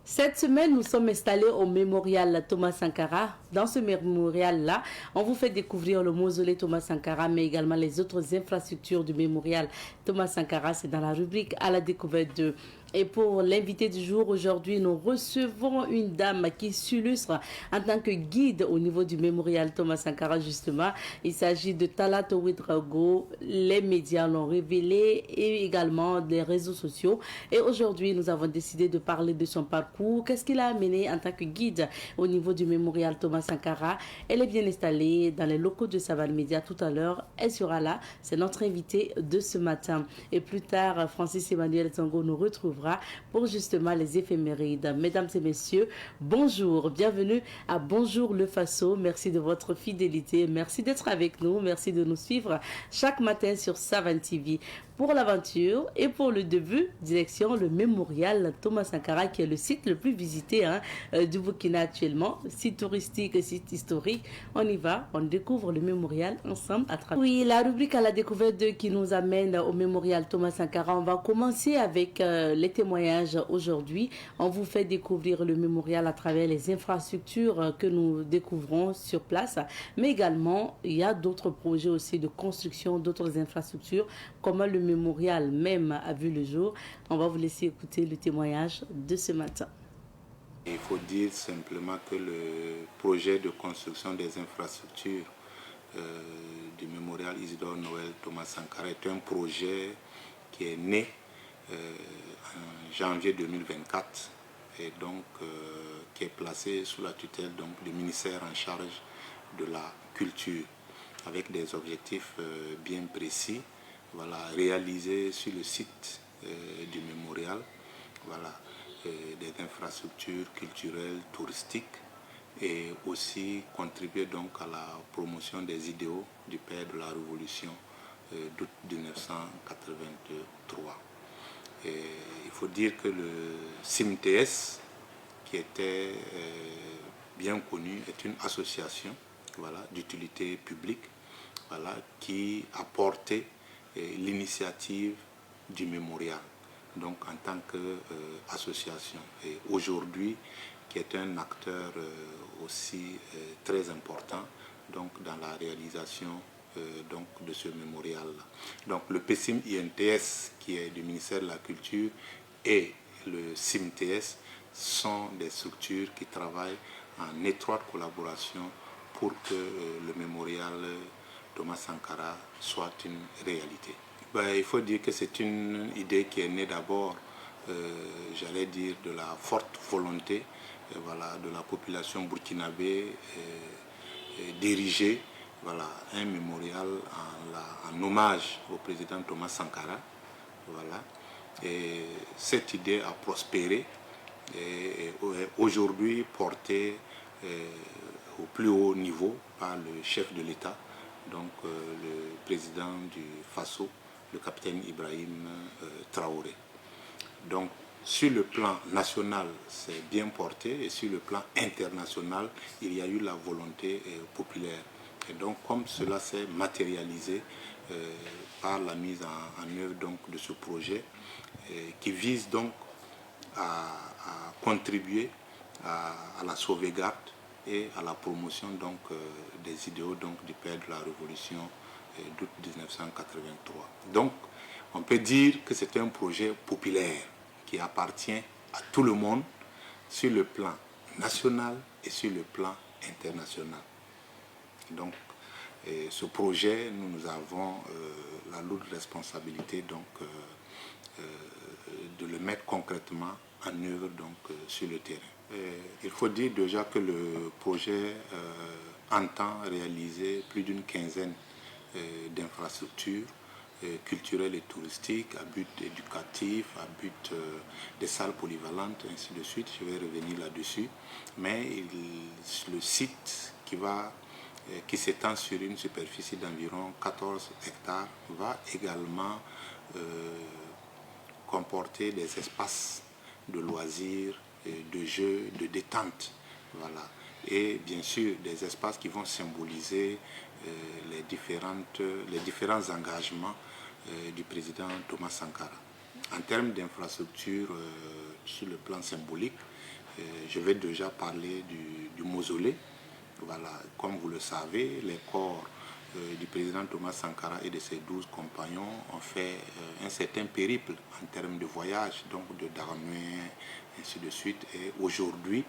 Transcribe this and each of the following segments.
Cette semaine, nous sommes installés au mémorial Thomas Sankara. Dans ce mémorial-là, on vous fait découvrir le mausolée Thomas Sankara, mais également les autres infrastructures du mémorial Thomas Sankara. C'est dans la rubrique à la découverte de... Et pour l'invité du jour, aujourd'hui, nous recevons une dame qui s'illustre en tant que guide au niveau du mémorial Thomas Sankara, justement. Il s'agit de Talato Ouedraogo. Les médias l'ont révélé et également des réseaux sociaux. Et aujourd'hui, nous avons décidé de parler de son parcours. Qu'est-ce qu'il a amené en tant que guide au niveau du mémorial Thomas Sankara? Elle est bien installée dans les locaux de Savane Média tout à l'heure. Elle sera là. C'est notre invité de ce matin. Et plus tard, Francis Emmanuel Zango nous retrouvera pour justement les éphémérides. Mesdames et messieurs, bonjour, bienvenue à Bonjour le Faso. Merci de votre fidélité, merci d'être avec nous, merci de nous suivre chaque matin sur Savane TV. Pour l'aventure et pour le début, direction le mémorial Thomas Sankara, qui est le site le plus visité du Burkina actuellement. Site touristique, site historique. On y va, on découvre le mémorial ensemble à travers. Oui, la rubrique à la découverte qui nous amène au mémorial Thomas Sankara. On va commencer avec les témoignages aujourd'hui. On vous fait découvrir le mémorial à travers les infrastructures que nous découvrons sur place. Mais également, il y a d'autres projets aussi de construction d'autres infrastructures, comme le mémorial même a vu le jour. On va vous laisser écouter le témoignage de ce matin. Il faut dire simplement que le projet de construction des infrastructures du mémorial Isidore Noël Thomas Sankara est un projet qui est né en janvier 2024 et donc qui est placé sous la tutelle du ministère en charge de la culture avec des objectifs bien précis. Voilà, réalisé sur le site du mémorial, voilà, des infrastructures culturelles, touristiques et aussi contribuer donc à la promotion des idéaux du père de la Révolution d'août 1983. Et il faut dire que le CIMTS, qui était bien connu, est une association, voilà, d'utilité publique, voilà, qui a porté l'initiative du mémorial, donc en tant qu'association. Et aujourd'hui, qui est un acteur aussi très important donc, dans la réalisation donc, de ce mémorial-là. Donc le PSIM-INTS, qui est du ministère de la Culture, et le CIMTS sont des structures qui travaillent en étroite collaboration pour que le mémorial Thomas Sankara soit une réalité. Il faut dire que c'est une idée qui est née d'abord, j'allais dire, de la forte volonté voilà, de la population burkinabé d'ériger voilà, un mémorial en hommage au président Thomas Sankara. Voilà. Et cette idée a prospéré et est aujourd'hui portée au plus haut niveau par le chef de l'État, donc le président du Faso, le capitaine Ibrahim Traoré. Donc sur le plan national, c'est bien porté et sur le plan international, il y a eu la volonté populaire. Et donc comme cela s'est matérialisé par la mise en œuvre donc, de ce projet qui vise donc à contribuer à la sauvegarde et à la promotion donc, des idéaux donc, du père de la Révolution d'août 1983. Donc, on peut dire que c'est un projet populaire qui appartient à tout le monde sur le plan national et sur le plan international. Donc, ce projet, nous avons la lourde responsabilité donc, de le mettre concrètement en œuvre donc, sur le terrain. Il faut dire déjà que le projet entend réaliser plus d'une quinzaine d'infrastructures culturelles et touristiques à but éducatif, à but des salles polyvalentes, ainsi de suite. Je vais revenir là-dessus. Mais le site qui va qui s'étend sur une superficie d'environ 14 hectares, va également comporter des espaces de loisirs, de jeux, de détente. Voilà. Et bien sûr, des espaces qui vont symboliser les différents engagements du président Thomas Sankara. En termes d'infrastructures, sur le plan symbolique, je vais déjà parler du mausolée. Voilà. Comme vous le savez, les corps du président Thomas Sankara et de ses 12 compagnons ont fait un certain périple en termes de voyage, donc de Dahomey, ainsi de suite. Et aujourd'hui,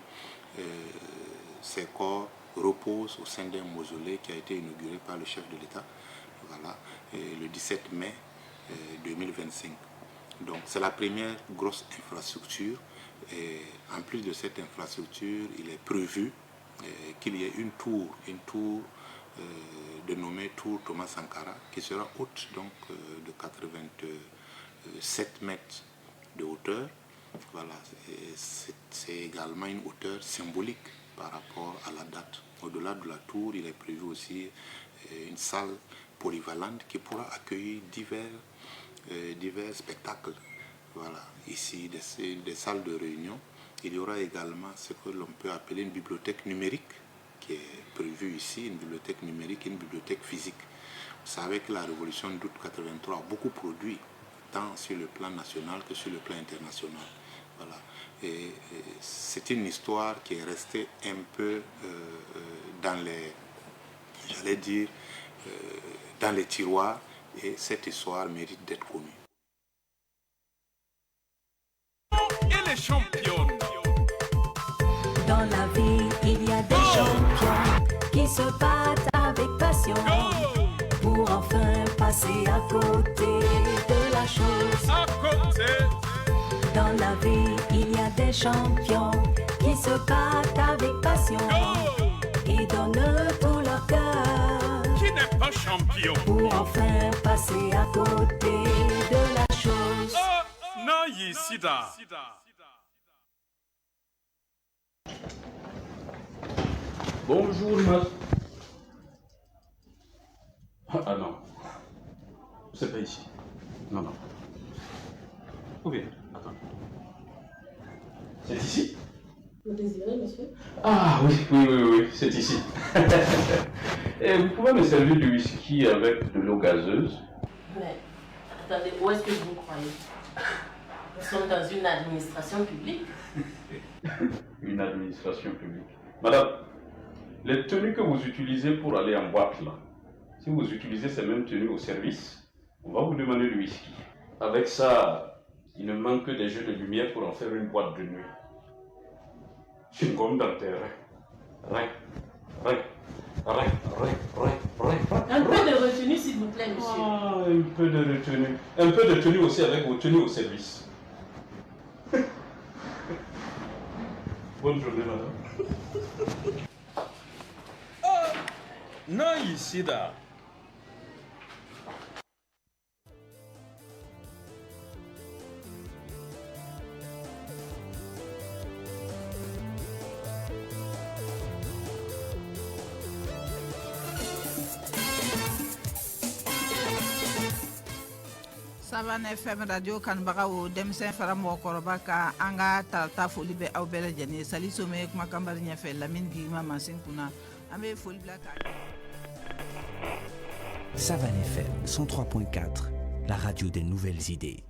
ces corps reposent au sein d'un mausolée qui a été inauguré par le chef de l'État, voilà, le 17 mai 2025. Donc c'est la première grosse infrastructure. Et en plus de cette infrastructure, il est prévu qu'il y ait une tour dénommée Tour Thomas Sankara, qui sera haute donc de 87 mètres de hauteur. Voilà, c'est également une hauteur symbolique par rapport à la date. Au-delà de la tour, il est prévu aussi une salle polyvalente qui pourra accueillir divers spectacles. Voilà, ici des salles de réunion. Il y aura également ce que l'on peut appeler une bibliothèque numérique qui est prévue ici, une bibliothèque numérique et une bibliothèque physique. Vous savez que la révolution d'août 83 a beaucoup produit, tant sur le plan national que sur le plan international. Voilà. Et c'est une histoire qui est restée un peu dans les tiroirs, et cette histoire mérite d'être connue. Et les champions. Dans la vie, il y a des champions qui se battent avec passion pour enfin passer à côté de la chose. À côté. Dans la vie, il y a des champions qui se battent avec passion et donnent tout leur cœur. Qui n'est pas champion? Pour enfin passer à côté de la chose. Oh, Nayi Sida. Bonjour, madame. Ah non, c'est pas ici. Non, non. Où bien? Attends. C'est ici? Vous désirez, monsieur? Ah oui, c'est ici. Et vous pouvez me servir du whisky avec de l'eau gazeuse? Mais, attendez, où est-ce que vous croyez? Nous sommes dans une administration publique. Une administration publique. Madame, les tenues que vous utilisez pour aller en boîte là, si vous utilisez ces mêmes tenues au service, on va vous demander du whisky. Avec ça, il ne manque que des jeux de lumière pour en faire une boîte de nuit. Une gomme dentaire. Rien. Un peu de retenue, s'il vous plaît, monsieur. Ah, un peu de retenue. Un peu de tenue aussi avec vos tenues au service. Bonne journée, madame. Nayi Sida. Savane FM radio kanbagaw denmisɛn fara mɔgɔkɔrɔba ka an ka tarata foli bɛ aw bɛɛ lajɛlen sali some kuma kanbari ɲɛfɛ lamini gigima mansin kunna an bɛ foli bila ka Savane FM 103.4, la radio des nouvelles idées.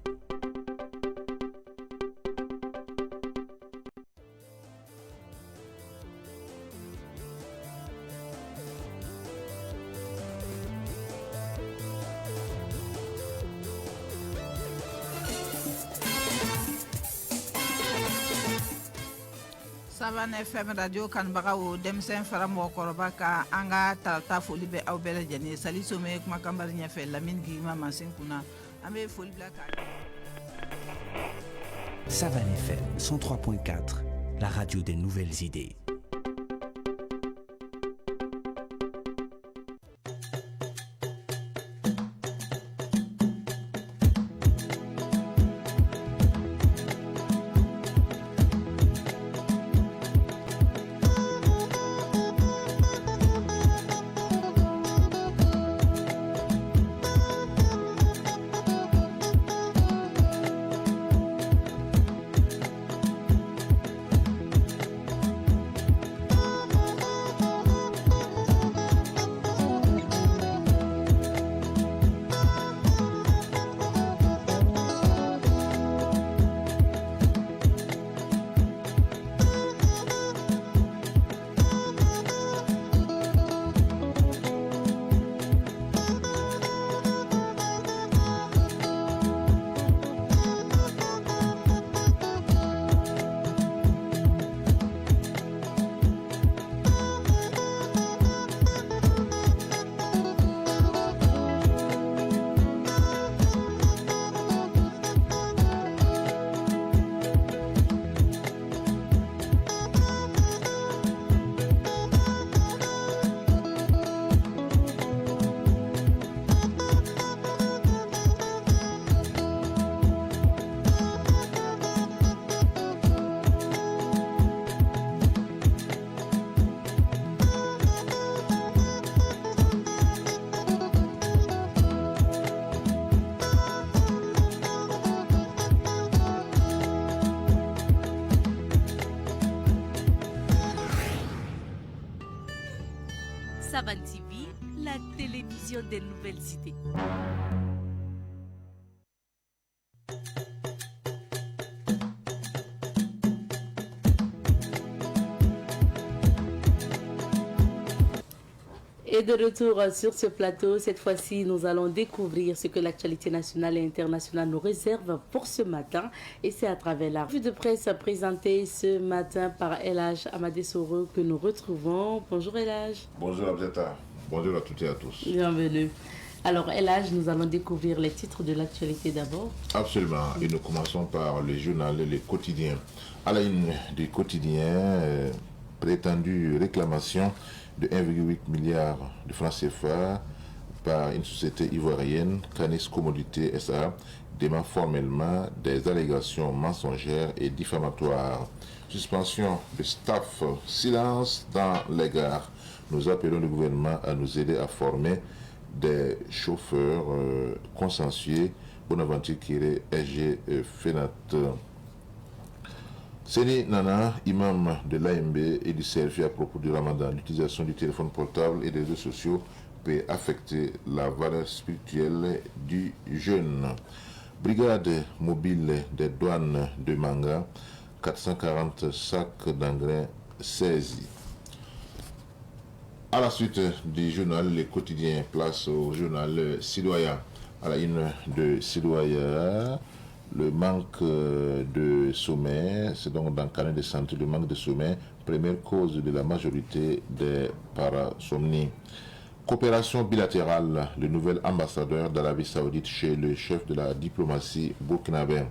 Savane FM radio kanbagaw denmisɛn fara mɔgɔkɔrɔba ka an ka tarata foli bɛ aw bɛɛ lajɛlen sali some kuma kanbari ɲɛfɛ lamini gigima mansin kunna an bɛ foli bila ka Savane FM 103.4, la radio des nouvelles idées. TV, la télévision des nouvelles idées. Et de retour sur ce plateau, cette fois-ci, nous allons découvrir ce que l'actualité nationale et internationale nous réserve pour ce matin. Et c'est à travers la revue de presse présentée ce matin par El Hadj Amadé Soro que nous retrouvons. Bonjour El Hadj. Bonjour Abdeta. Bonjour à toutes et à tous. Bienvenue. Alors El Hadj, nous allons découvrir les titres de l'actualité d'abord. Absolument. Et nous commençons par les journaux et les quotidiens. À la une des quotidiens, prétendue réclamation de 1,8 milliard de francs CFA par une société ivoirienne, Canis Commodité SA, dément formellement des allégations mensongères et diffamatoires. Suspension de staff, silence dans les gares. Nous appelons le gouvernement à nous aider à former des chauffeurs consensués. Bonaventure Kiré, SG FENAT. Seni Nana, imam de l'AMB et du CRF à propos du Ramadan, l'utilisation du téléphone portable et des réseaux sociaux peut affecter la valeur spirituelle du jeûne. Brigade mobile des douanes de Manga, 440 sacs d'engrais saisis. À la suite du journal Les Quotidiens, place au journal Citoyen. À la une de Citoyen, le manque de sommeil, c'est donc dans le carnet de santé, le manque de sommeil, première cause de la majorité des parasomnies. Coopération bilatérale, le nouvel ambassadeur d'Arabie Saoudite chez le chef de la diplomatie burkinabé.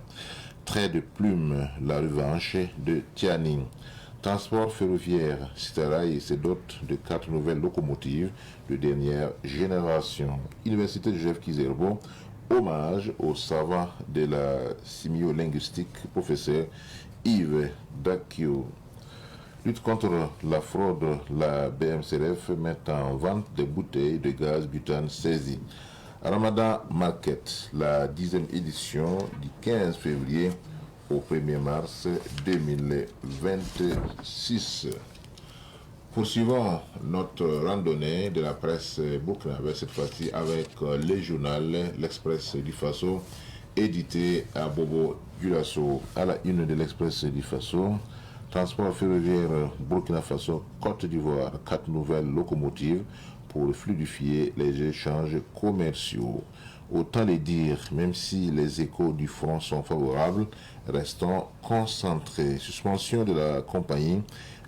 Trait de plume, la revanche de Tiani. Transport ferroviaire, Citaraï et ses dotes de 4 nouvelles locomotives de dernière génération. Université de Joseph Kizerbo, hommage aux savants de la sémiolinguistique, professeur Yves Dakio. Lutte contre la fraude, la BMCRF met en vente des bouteilles de gaz butane saisies. Ramadan Market, la 10e édition du 15 février au 1er mars 2026. Poursuivons notre randonnée de la presse burkinabé, cette fois-ci avec le journal L'Express du Faso, édité à Bobo Dioulasso. À la une de l'Express du Faso, transport ferroviaire Burkina Faso, Côte d'Ivoire, 4 nouvelles locomotives pour fluidifier les échanges commerciaux. Autant les dire, même si les échos du front sont favorables, restons concentrés. Suspension de la compagnie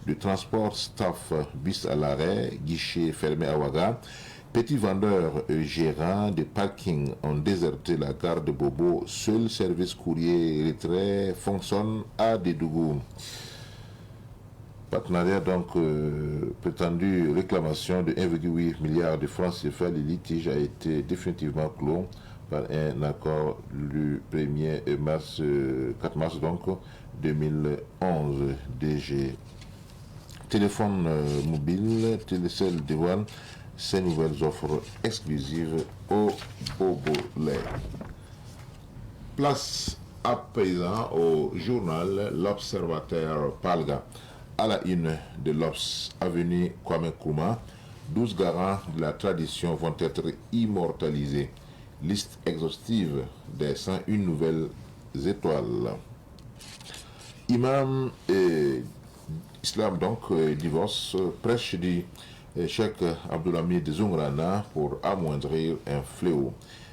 de transport staff bis à l'arrêt, guichet fermé à Ouaga. Petits vendeurs et gérants de parking ont déserté la gare de Bobo. Seul service courrier retrait fonctionne à Dédougou. Partenariat donc prétendue réclamation de 1,8 milliard de francs CFA. Le litige a été définitivement clos par un accord le 1er mars, 4 mars donc 2011 DG. Téléphone mobile, Télécell dévoile ces nouvelles offres exclusives au Bobolais. Place à présent au journal L'Observateur Palga. À la une de l'Obs, avenue Kwame Nkrumah, 12 garants de la tradition vont être immortalisés. Liste exhaustive des 101 nouvelles étoiles. Imam et Islam donc divorce, prêche du Cheikh Abdoulhamid Zoungrana pour amoindrir un fléau.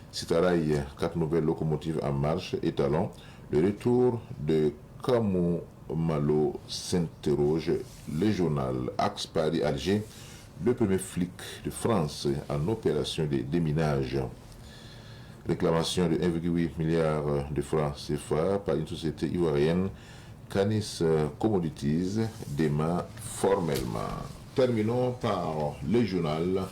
Citaraï, 4 nouvelles locomotives en marche, étalon le retour de Kamou Malo s'interroge. Le journal Axe Paris-Alger, le premier flic de France en opération de déminage. Réclamation de 1,8 milliard de francs CFA par une société ivoirienne, Canis Commodities, dément formellement. Terminons par le journal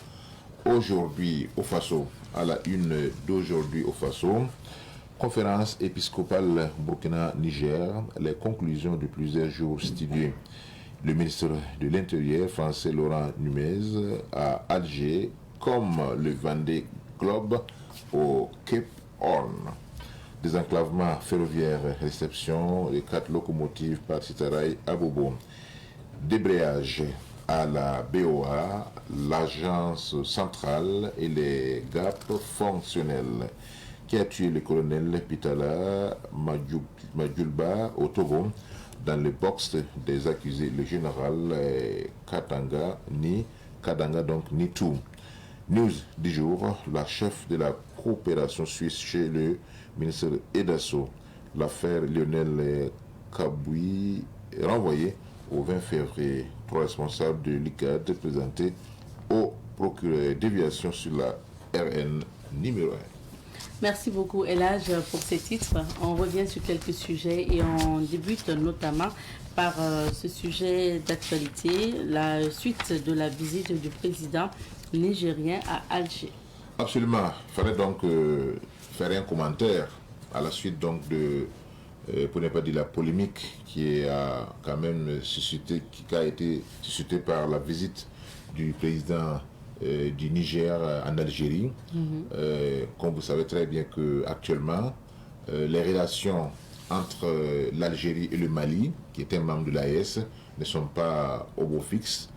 Aujourd'hui au Faso. À la une d'Aujourd'hui au Faso, conférence épiscopale Burkina-Niger, les conclusions de plusieurs jours studieux. Le ministre de l'Intérieur français Laurent Nunez à Alger, comme le Vendée Globe au Cape Horn. Désenclavement ferroviaire, réception des 4 locomotives par Citaraï à Bobo. Débrayage, à la BOA, l'agence centrale et les GAP fonctionnels, qui a tué le colonel Pitala Madjulba au Togo dans le box des accusés, le général Kadanga donc Nitou. News du jour, la chef de la coopération suisse chez le ministre Edasso, l'affaire Lionel Kaboui est renvoyée au 20 février. 3 responsables de l'ICAD présentés au procureur, déviation sur la RN numéro 1. Merci beaucoup Elage pour ces titres. On revient sur quelques sujets et on débute notamment par ce sujet d'actualité, la suite de la visite du président nigérien à Alger. Absolument. Il fallait donc faire un commentaire à la suite donc de, pour ne pas dire la polémique qui a quand même suscité, qui a été suscitée par la visite du président du Niger en Algérie. Comme vous savez très bien qu'actuellement, les relations entre l'Algérie et le Mali, qui est un membre de l'AES, ne sont pas au beau fixe.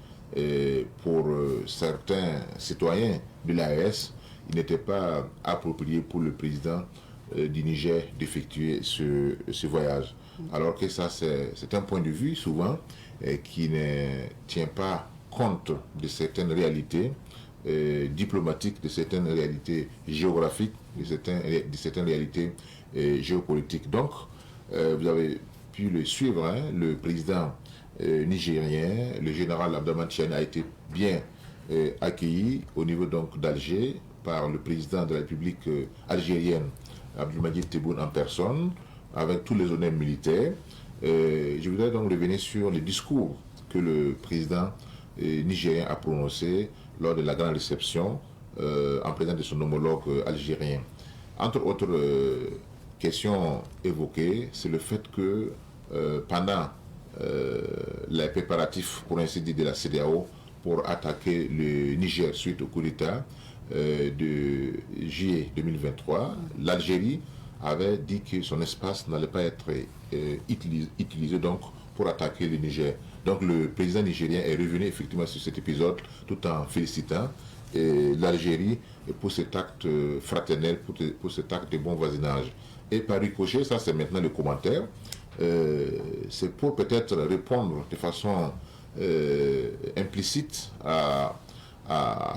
Pour certains citoyens de l'AES, il n'était pas approprié pour le président du Niger d'effectuer ce voyage. Alors que ça, c'est un point de vue souvent qui ne tient pas compte de certaines réalités diplomatiques, de certaines réalités géographiques, de certaines réalités géopolitiques. Donc, vous avez pu le suivre, hein, le président nigérien, le général Abdraman Tiani a été bien accueilli au niveau donc d'Alger par le président de la République algérienne, Abdelmadjid Tebboune en personne, avec tous les honneurs militaires. Je voudrais donc revenir sur les discours que le président nigérien a prononcé lors de la grande réception en présence de son homologue algérien. Entre autres questions évoquées, c'est le fait que pendant les préparatifs, pour ainsi dire, de la CEDEAO pour attaquer le Niger suite au coup d'État de juillet 2023, l'Algérie avait dit que son espace n'allait pas être utilisé donc pour attaquer le Niger. Donc le président nigérien est revenu effectivement sur cet épisode tout en félicitant l'Algérie pour cet acte fraternel, pour cet acte de bon voisinage. Et par ricochet, ça c'est maintenant le commentaire, c'est pour peut-être répondre de façon implicite à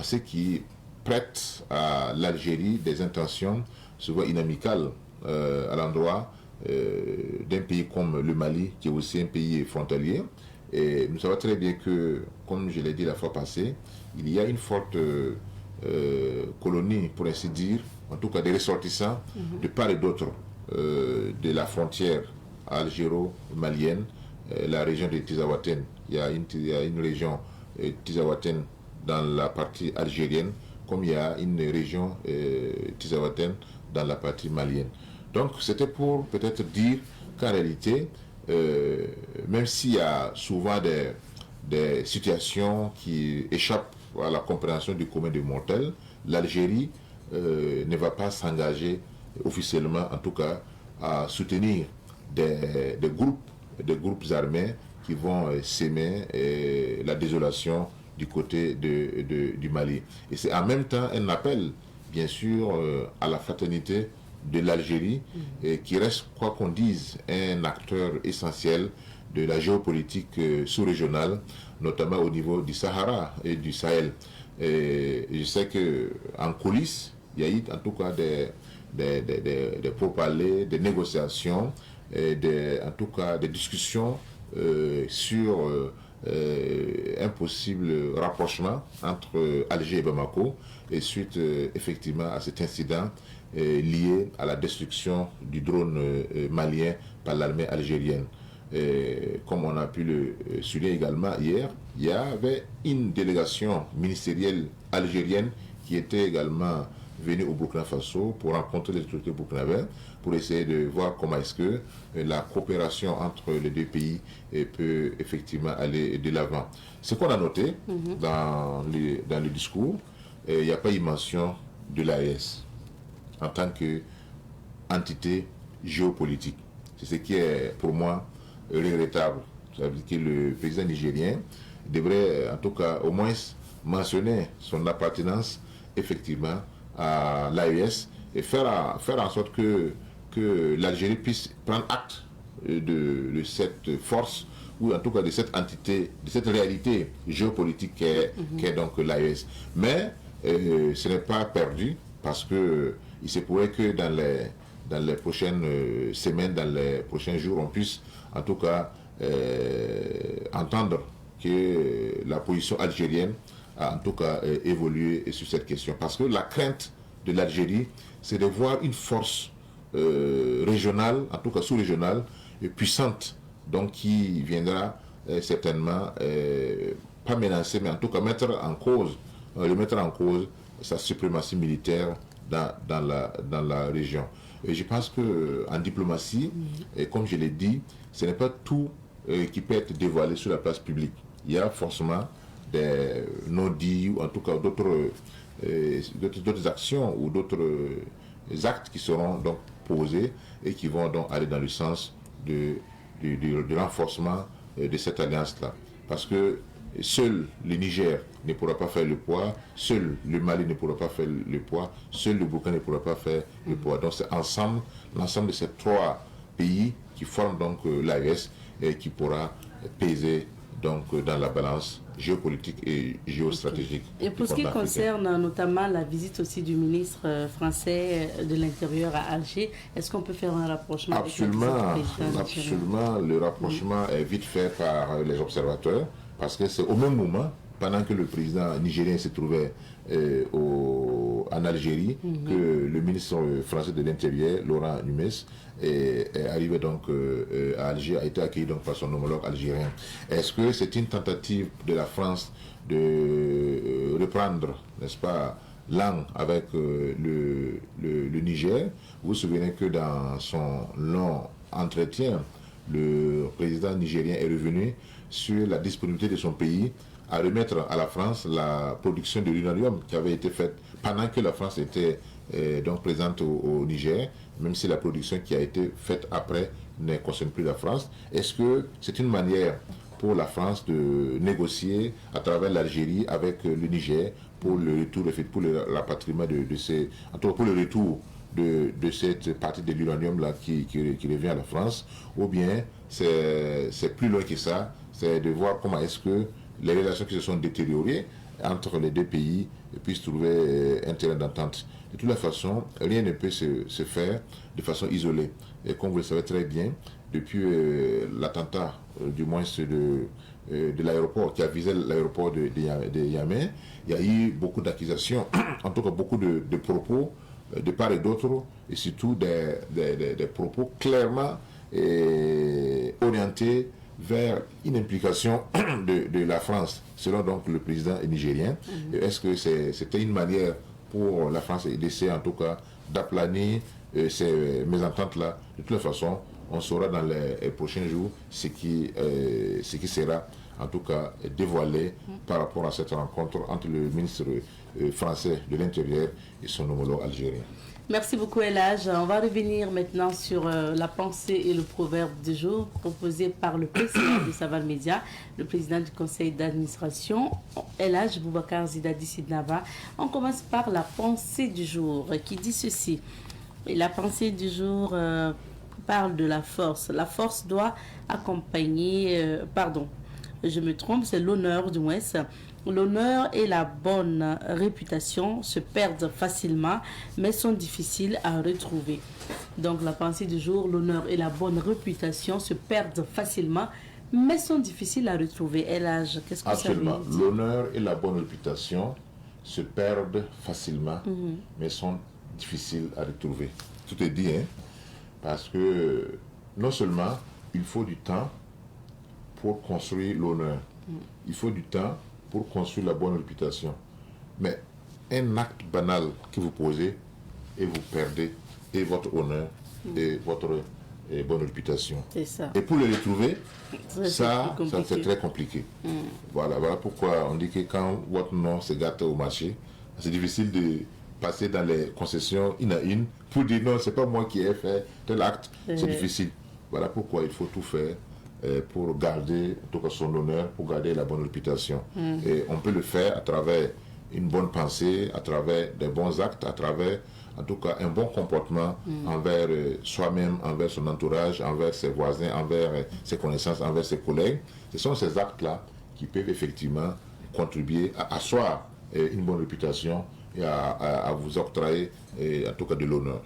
ceux qui prêtent à l'Algérie des intentions souvent inamicales à l'endroit d'un pays comme le Mali, qui est aussi un pays frontalier. Et nous savons très bien que, comme je l'ai dit la fois passée, il y a une forte colonie, pour ainsi dire, en tout cas des ressortissants de part et d'autre de la frontière algéro-malienne, la région de Tizawaten. Il y a une région Tizawaten dans la partie algérienne, comme il y a une région Tizawaten dans la partie malienne. Donc c'était pour peut-être dire qu'en réalité, même s'il y a souvent des situations qui échappent à la compréhension du commun des mortels, l'Algérie ne va pas s'engager officiellement, en tout cas, à soutenir des groupes armés qui vont s'aimer la désolation du côté du Mali. Et c'est en même temps un appel, bien sûr, à la fraternité de l'Algérie, qui reste, quoi qu'on dise, un acteur essentiel de la géopolitique sous-régionale, notamment au niveau du Sahara et du Sahel. Et je sais qu'en coulisses, il y a eu en tout cas des pourparlers, des négociations, en tout cas des discussions sur un possible rapprochement entre Alger et Bamako, et suite effectivement à cet incident lié à la destruction du drone malien par l'armée algérienne. Comme on a pu le souligner également hier, il y avait une délégation ministérielle algérienne qui était également venue au Burkina Faso pour rencontrer les autorités burkinabées, pour essayer de voir comment est-ce que la coopération entre les deux pays peut effectivement aller de l'avant. Ce qu'on a noté dans le discours, il n'y a pas eu mention de l'AES en tant qu'entité géopolitique. C'est ce qui est pour moi regrettable. Ça veut dire que le président nigérien devrait en tout cas au moins mentionner son appartenance effectivement à l'AES et faire en sorte que l'Algérie puisse prendre acte de cette force ou en tout cas de cette entité, de cette réalité géopolitique qu'est donc l'AES. Mais ce n'est pas perdu parce que il se pourrait que dans les prochaines semaines, dans les prochains jours, on puisse en tout cas entendre que la position algérienne a en tout cas évolué sur cette question. Parce que la crainte de l'Algérie, c'est de voir une force régionale, en tout cas sous-régionale, puissante, donc qui viendra certainement, pas menacer, mais en tout cas remettre en cause sa suprématie militaire dans la région. Et je pense qu'en diplomatie, et comme je l'ai dit, ce n'est pas tout qui peut être dévoilé sur la place publique. Il y a forcément des non-dits ou en tout cas d'autres actions ou d'autres actes qui seront donc posés et qui vont donc aller dans le sens du renforcement de cette alliance-là. Parce que seul le Niger ne pourra pas faire le poids, seul le Mali ne pourra pas faire le poids, seul le Burkina ne pourra pas faire le poids. Donc c'est l'ensemble de ces trois pays qui forment donc l'AES et qui pourra peser donc dans la balance géopolitique et géostratégique. Okay. Et pour ce qui concerne notamment la visite aussi du ministre français de l'Intérieur à Alger, est-ce qu'on peut faire un rapprochement Absolument, le rapprochement est vite fait par les observateurs parce que c'est au même moment, pendant que le président nigérien se trouvait en Algérie, que le ministre français de l'Intérieur, Laurent Nunez, est arrivé donc à Alger, a été accueilli donc par son homologue algérien. Est-ce que c'est une tentative de la France de reprendre, n'est-ce pas, langue avec le Niger? Vous vous souvenez que dans son long entretien, le président nigérien est revenu sur la disponibilité de son pays à remettre à la France la production de l'uranium qui avait été faite pendant que la France était donc présente au Niger, même si la production qui a été faite après ne concerne plus la France. Est-ce que c'est une manière pour la France de négocier à travers l'Algérie avec le Niger pour le retour, pour le rapatriement de ces, en tout cas pour le retour de cette partie de l'uranium là qui revient à la France, ou bien c'est plus loin que ça, c'est de voir comment est-ce que les relations qui se sont détériorées entre les deux pays puissent trouver un terrain d'entente. De toute façon, rien ne peut se faire de façon isolée. Et comme vous le savez très bien, depuis l'attentat, du moins de l'aéroport, qui a visé l'aéroport de Yamé, il y a eu beaucoup d'accusations, en tout cas beaucoup de propos de part et d'autre, et surtout des propos clairement orientés vers une implication de la France, selon donc le président nigérien. Est-ce que c'était une manière pour la France d'essayer en tout cas d'aplanir ces mésententes-là? De toute façon, on saura dans les prochains jours ce qui sera en tout cas dévoilé par rapport à cette rencontre entre le ministre français de l'Intérieur et son homologue algérien. Merci beaucoup Elhadj. On va revenir maintenant sur la pensée et le proverbe du jour proposé par le président de Saval Média, le président du conseil d'administration, Elhadj Boubacar Zidadi Sidnaba. On commence par la pensée du jour qui dit ceci. Et la pensée du jour parle de la force. La force doit accompagner... je me trompe, c'est l'honneur du moins. L'honneur et la bonne réputation se perdent facilement, mais sont difficiles à retrouver. Donc la pensée du jour, l'honneur et la bonne réputation se perdent facilement, mais sont difficiles à retrouver. Elhadj, qu'est-ce que ça veut dire? L'honneur et la bonne réputation se perdent facilement, mais sont difficiles à retrouver. Tout est dit, hein? Parce que non seulement il faut du temps pour construire l'honneur, il faut du temps pour construire la bonne réputation. Mais un acte banal que vous posez et vous perdez et votre honneur et votre bonne réputation. C'est ça. Et pour le retrouver, ça c'est très compliqué. Voilà pourquoi on dit que quand votre nom se gâte au marché, c'est difficile de passer dans les concessions une à une pour dire non, c'est pas moi qui ai fait tel acte. C'est difficile. Voilà pourquoi il faut tout faire pour garder en tout cas son honneur, pour garder la bonne réputation. Et on peut le faire à travers une bonne pensée, à travers des bons actes, à travers en tout cas un bon comportement envers soi-même, envers son entourage, envers ses voisins, envers ses connaissances, envers ses collègues. Ce sont ces actes-là qui peuvent effectivement contribuer à asseoir une bonne réputation et à vous octroyer en tout cas de l'honneur.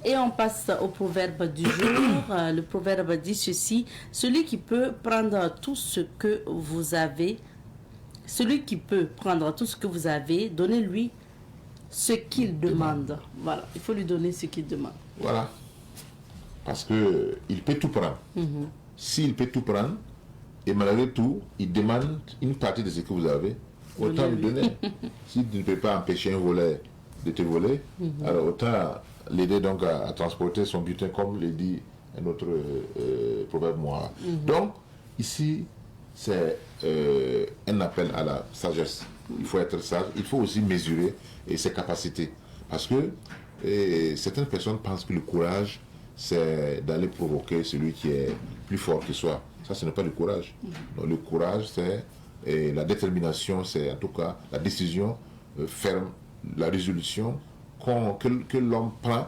Et on passe au proverbe du jour. Le proverbe dit ceci: celui qui peut prendre tout ce que vous avez, donnez-lui ce qu'il demande. Voilà, il faut lui donner ce qu'il demande. Voilà. Parce que il peut tout prendre. S'il peut tout prendre, et malgré tout, il demande une partie de ce que vous avez, autant lui donner. S'il ne peut pas empêcher un voleur de te voler, alors autant l'aider donc à transporter son butin, comme le dit un autre proverbe moral. Donc, ici, c'est un appel à la sagesse. Il faut être sage, il faut aussi mesurer ses capacités. Parce que certaines personnes pensent que le courage, c'est d'aller provoquer celui qui est plus fort que soi. Ça, ce n'est pas le courage. Donc, le courage, c'est la détermination, c'est en tout cas la décision ferme, la résolution que l'homme prend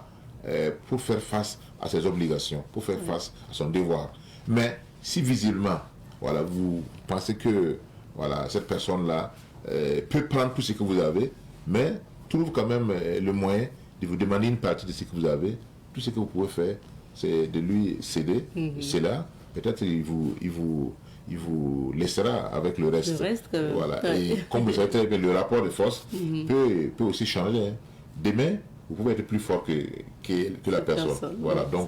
pour faire face à ses obligations, pour faire face à son devoir. Mais si visiblement, voilà, vous pensez que voilà, cette personne-là peut prendre tout ce que vous avez, mais trouve quand même le moyen de vous demander une partie de ce que vous avez, tout ce que vous pouvez faire, c'est de lui céder cela. Peut-être il vous laissera avec le reste. Voilà. Et comme vous savez très bien, le rapport de force peut aussi changer. Demain, vous pouvez être plus fort que la personne. Voilà, donc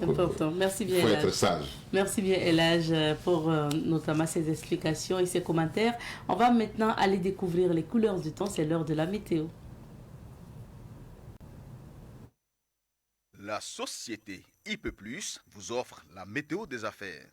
merci bien, il faut être sage. Merci bien, Elhadj, pour notamment ces explications et ces commentaires. On va maintenant aller découvrir les couleurs du temps. C'est l'heure de la météo. La société IP+ vous offre la météo des affaires.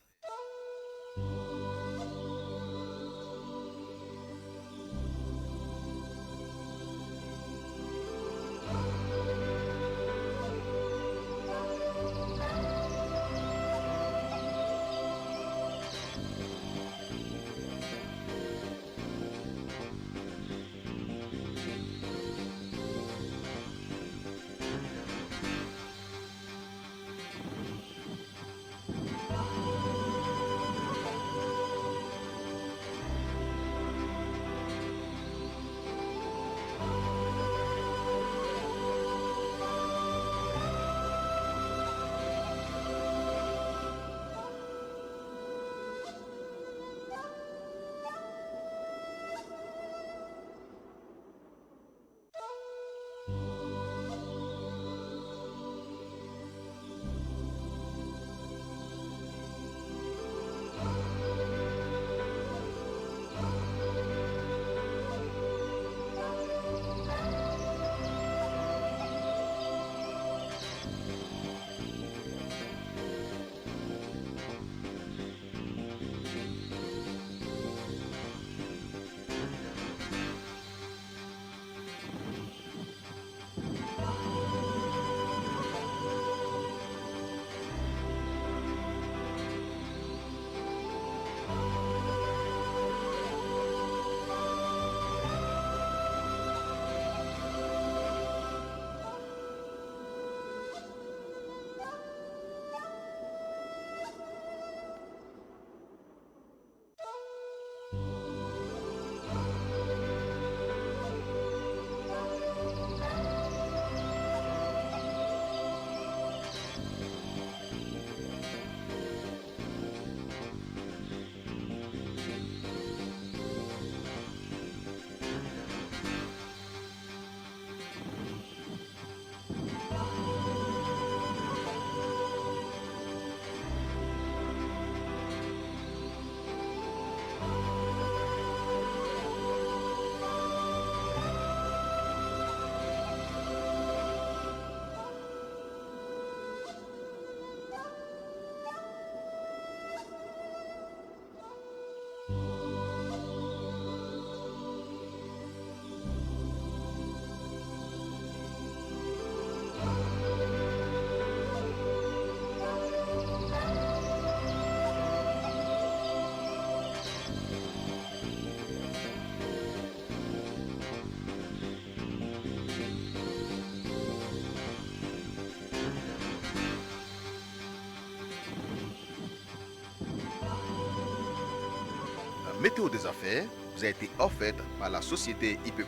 météo des affaires vous a été offerte par la société IP+,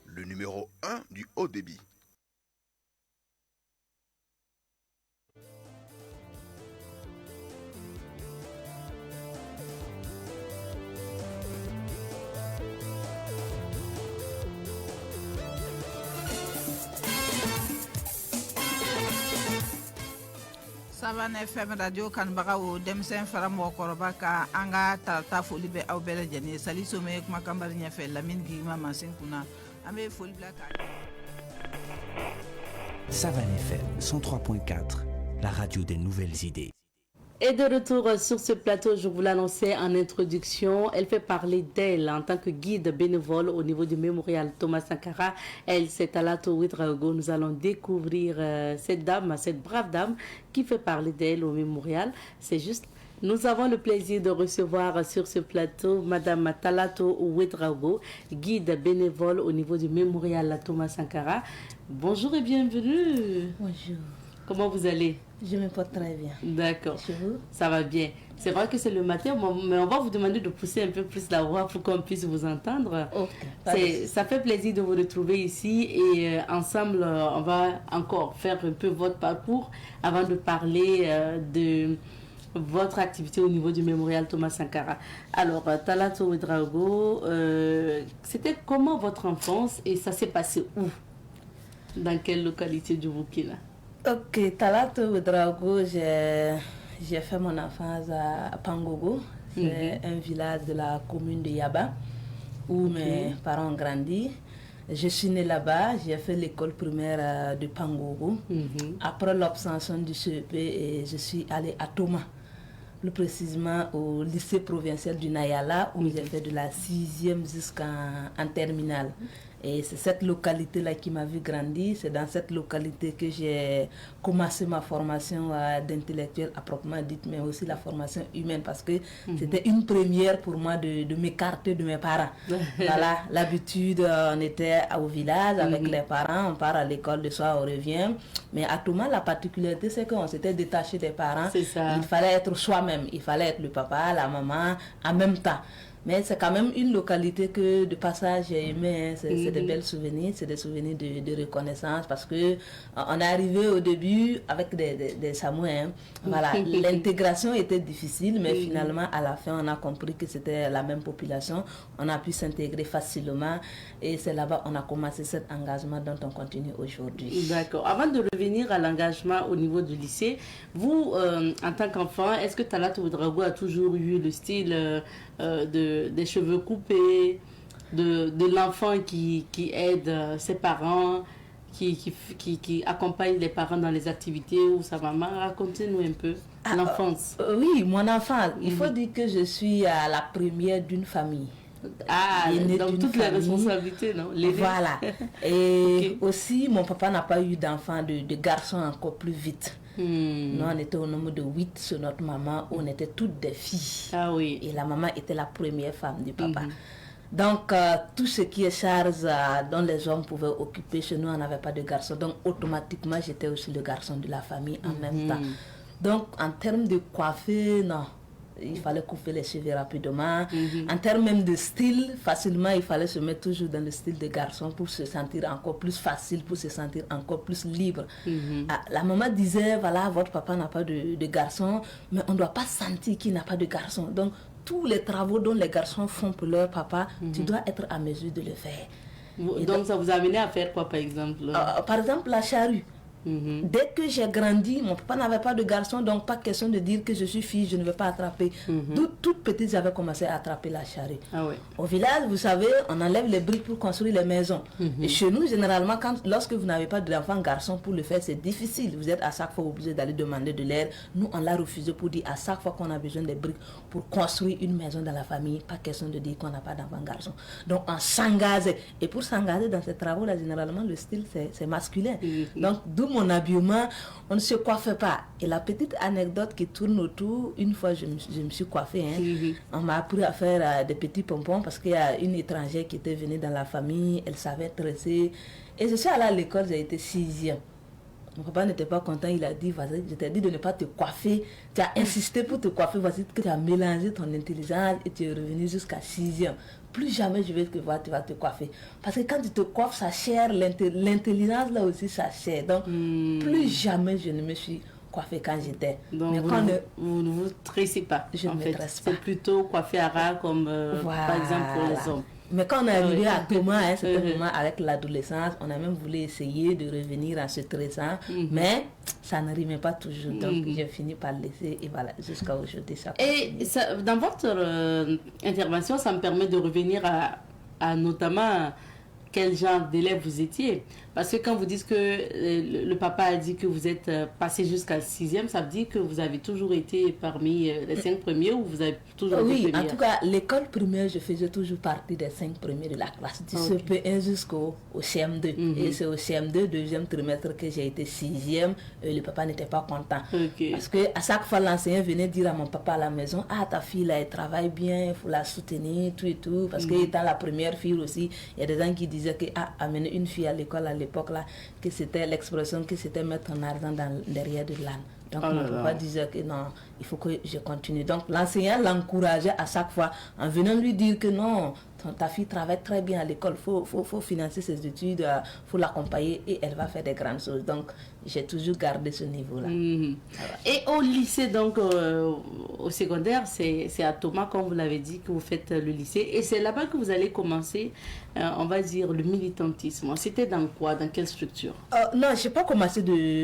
le numéro 1 du haut débit. Savan FM radio kanbaga o demsen fara mɔgɔkɔrɔba ka an ka tarata foli bɛ aw bɛɛ lajɛlen sali some kuma kanbari ɲɛfɛ lamini gigima mansin kunna an bɛ foli bila ka Savan FM 103.4, la radio des nouvelles idées. Et de retour sur ce plateau, je vous l'annonçais en introduction, elle fait parler d'elle en tant que guide bénévole au niveau du mémorial Thomas Sankara. Elle, c'est Talato Ouedraogo. Nous allons découvrir cette dame, cette brave dame qui fait parler d'elle au mémorial. C'est juste, nous avons le plaisir de recevoir sur ce plateau Madame Talato Ouedraogo, guide bénévole au niveau du mémorial Thomas Sankara. Bonjour et bienvenue. Bonjour. Comment vous allez? Je me porte très bien. D'accord. Ça va bien. C'est vrai que c'est le matin, mais on va vous demander de pousser un peu plus la voix pour qu'on puisse vous entendre. Okay. Ça fait plaisir de vous retrouver ici et ensemble, on va encore faire un peu votre parcours avant de parler de votre activité au niveau du mémorial Thomas Sankara. Alors, Talato Ouedraogo, c'était comment votre enfance et ça s'est passé où? Dans quelle localité du Burkina? Ok, Talato Ouedraogo, j'ai fait mon enfance à Pangogo. C'est un village de la commune de Yaba où mes parents ont grandi. Je suis née là-bas, j'ai fait l'école primaire de Pangogo. Après l'obtention du CEP, je suis allée à Thomas, plus précisément au lycée provincial du Nayala où j'ai fait de la 6e jusqu'en terminale. Et c'est cette localité-là qui m'a vu grandir. C'est dans cette localité que j'ai commencé ma formation d'intellectuel à proprement dit, mais aussi la formation humaine parce que c'était une première pour moi de m'écarter de mes parents. Voilà, l'habitude, on était au village avec les parents, on part à l'école, le soir on revient. Mais à Thomas, la particularité, c'est qu'on s'était détaché des parents. C'est ça. Il fallait être soi-même, il fallait être le papa, la maman, en même temps. Mais c'est quand même une localité que de passage j'ai aimé, hein. C'est des belles souvenirs, c'est des souvenirs de reconnaissance parce que on est arrivé au début avec des Samoins. Hein. Voilà, l'intégration était difficile, mais finalement à la fin on a compris que c'était la même population, on a pu s'intégrer facilement et c'est là-bas on a commencé cet engagement dont on continue aujourd'hui. D'accord. Avant de revenir à l'engagement au niveau du lycée, vous en tant qu'enfant, est-ce que Talato Ouedraogo a toujours eu le style des cheveux coupés, de l'enfant qui aide ses parents, qui accompagne les parents dans les activités ou sa maman? Racontez-nous un peu l'enfance. Oui, mon enfant, il faut dire que je suis la première d'une famille. Ah, donc toutes les responsabilités, non? Voilà. Et aussi, mon papa n'a pas eu d'enfant, de garçon encore plus vite. Nous, on était au nombre de 8 sur notre maman, où on était toutes des filles. Ah oui. Et la maman était la première femme du papa. Donc, tout ce qui est charge dont les hommes pouvaient occuper, chez nous, on n'avait pas de garçon. Donc, automatiquement, j'étais aussi le garçon de la famille en même temps. Donc, en termes de coiffer, non. Il fallait couper les cheveux rapidement. En termes même de style, facilement, il fallait se mettre toujours dans le style de garçon pour se sentir encore plus facile, pour se sentir encore plus libre. La maman disait, voilà, votre papa n'a pas de garçon, mais on ne doit pas sentir qu'il n'a pas de garçon. Donc, tous les travaux dont les garçons font pour leur papa, tu dois être à mesure de le faire. Donc, ça vous a amené à faire quoi, par exemple? Par exemple, la charrue. Dès que j'ai grandi, mon papa n'avait pas de garçon, donc pas question de dire que je suis fille, je ne vais pas attraper. Toute petite, j'avais commencé à attraper la charrue. Au village, vous savez, on enlève les briques pour construire les maisons. Et chez nous, généralement, lorsque vous n'avez pas d'enfant garçon pour le faire, c'est difficile. Vous êtes à chaque fois obligé d'aller demander de l'aide. Nous, on l'a refusé pour dire à chaque fois qu'on a besoin des briques pour construire une maison dans la famille, pas question de dire qu'on n'a pas d'enfant garçon. Donc, on s'engage. Et pour s'engager dans ces travaux-là, généralement, le style, c'est masculin. Donc, d'où mon habillement, on ne se coiffe pas. Et la petite anecdote qui tourne autour, une fois je me suis coiffée, on m'a appris à faire des petits pompons parce qu'il y a une étrangère qui était venue dans la famille, elle savait tresser. Et je suis allée à l'école, j'ai été 6e. Mon papa n'était pas content, il a dit, vas-y, je t'ai dit de ne pas te coiffer. Tu as insisté pour te coiffer, voici que tu as mélangé ton intelligence et tu es revenu jusqu'à 6e. Plus jamais je vais te voir, tu vas te coiffer. Parce que quand tu te coiffes, ça chère, l'intelligence là aussi, ça chère. Donc, plus jamais je ne me suis coiffée quand j'étais. Donc, vous ne vous tressez pas. Je ne me tresse pas. C'est plutôt coiffé à ras comme par exemple pour les hommes. Mais quand on est arrivé à Thomas, à un certain moment, avec l'adolescence, on a même voulu essayer de revenir en se tressant, mais ça ne rimait pas toujours. Donc, j'ai fini par laisser, et voilà, jusqu'à aujourd'hui. Et ça, dans votre intervention, ça me permet de revenir à notamment quel genre d'élève vous étiez. Parce que quand vous dites que le papa a dit que vous êtes passé jusqu'à 6e, ça veut dire que vous avez toujours été parmi les 5 premiers ou vous avez toujours été Oui, première? En tout cas, l'école primaire, je faisais toujours partie des 5 premiers de la classe, du CP1 jusqu'au CM2. Et c'est au CM2, deuxième trimestre, que j'ai été 6e. Le papa n'était pas content. Parce qu'à chaque fois, l'enseignant venait dire à mon papa à la maison, ah, ta fille, là, elle travaille bien, il faut la soutenir, tout et tout. Parce qu'étant la première fille aussi, il y a des gens qui disaient que, ah, amener une fille à l'école à l'époque là, que c'était l'expression que c'était mettre ton argent derrière de l'âne. Donc mon papa disait que non, il faut que je continue. Donc l'enseignant l'encourageait à chaque fois en venant lui dire que non, ta fille travaille très bien à l'école, faut financer ses études, faut l'accompagner et elle va faire des grandes choses. Donc j'ai toujours gardé ce niveau-là. Et au lycée, donc au secondaire, c'est à Thomas, comme vous l'avez dit, que vous faites le lycée. Et c'est là-bas que vous allez commencer, on va dire, le militantisme. C'était dans quoi? Dans quelle structure? Non, je n'ai pas commencé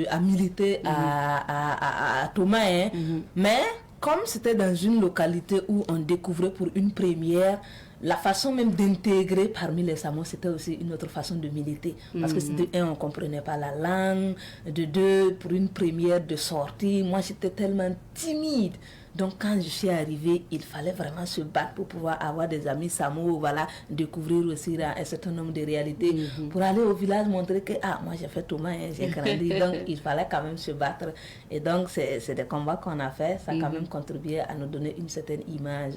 à militer à Thomas, hein, mais comme c'était dans une localité où on découvrait pour une première, la façon même d'intégrer parmi les Samoa, c'était aussi une autre façon de militer. Parce que de un, on ne comprenait pas la langue. De deux, pour une première de sortie, moi j'étais tellement timide. Donc quand je suis arrivée, il fallait vraiment se battre pour pouvoir avoir des amis Samoa, voilà, découvrir aussi un certain nombre de réalités. Pour aller au village, montrer que, ah, moi j'ai fait Thomas, hein, j'ai grandi, donc il fallait quand même se battre. Et donc c'est des combats qu'on a fait, ça a quand même contribué à nous donner une certaine image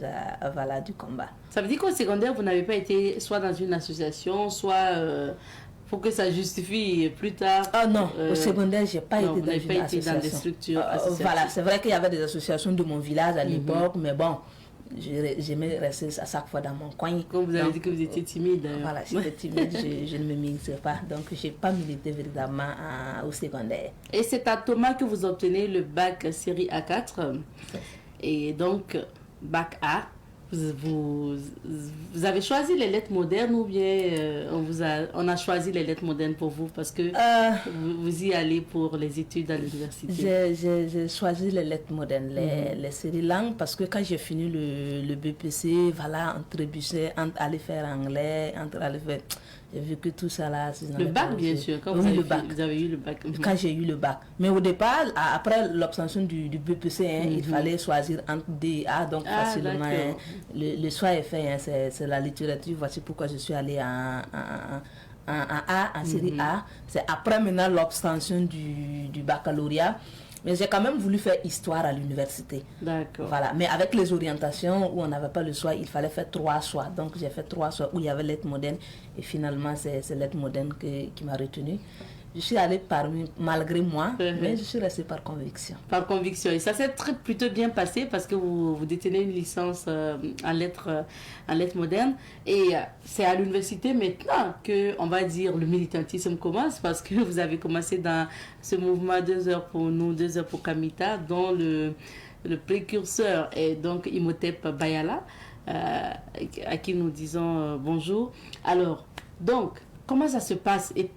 voilà, du combat. Ça veut dire qu'au secondaire, vous n'avez pas été soit dans une association, soit... pour que ça justifie plus tard. Ah non, au secondaire, je n'ai pas été dans une association. Dans des structures voilà, c'est vrai qu'il y avait des associations de mon village à l'époque, mais bon, j'aimais rester à chaque fois dans mon coin. Comme vous avez dit que vous étiez timide. Voilà, j'étais timide, je ne me mixais pas, donc je n'ai pas milité véritablement au secondaire. Et c'est à Thomas que vous obtenez le bac série A4, et donc bac A. Vous avez choisi les lettres modernes ou bien on a choisi les lettres modernes pour vous parce que vous y allez pour les études à l'université? J'ai choisi les lettres modernes, les séries langues, parce que quand j'ai fini le BPC, voilà, on trébuchait entre aller faire anglais, entre aller faire... J'ai vu que tout ça là... Le bac, bien sûr, quand vous avez eu le bac. Quand j'ai eu le bac. Mais au départ, après l'obtention du BPC, hein, il fallait choisir entre D et A, donc facilement, hein, le choix est fait, hein, c'est la littérature. Voici pourquoi je suis allée en A, en série A. C'est après maintenant l'obtention du baccalauréat. Mais j'ai quand même voulu faire histoire à l'université. D'accord. Voilà. Mais avec les orientations où on n'avait pas le choix, il fallait faire 3 choix. Donc j'ai fait 3 choix où il y avait lettres modernes. Et finalement, c'est lettres modernes qui m'a retenue. Je suis allée malgré moi, mais je suis restée par conviction. Par conviction. Et ça s'est plutôt bien passé parce que vous détenez une licence en lettres modernes. Et c'est à l'université maintenant que, on va dire, le militantisme commence parce que vous avez commencé dans ce mouvement 2 heures pour nous, 2 heures pour Kamita, dont le précurseur est donc Imhotep Bayala, à qui nous disons bonjour. Alors, donc, comment ça se passe et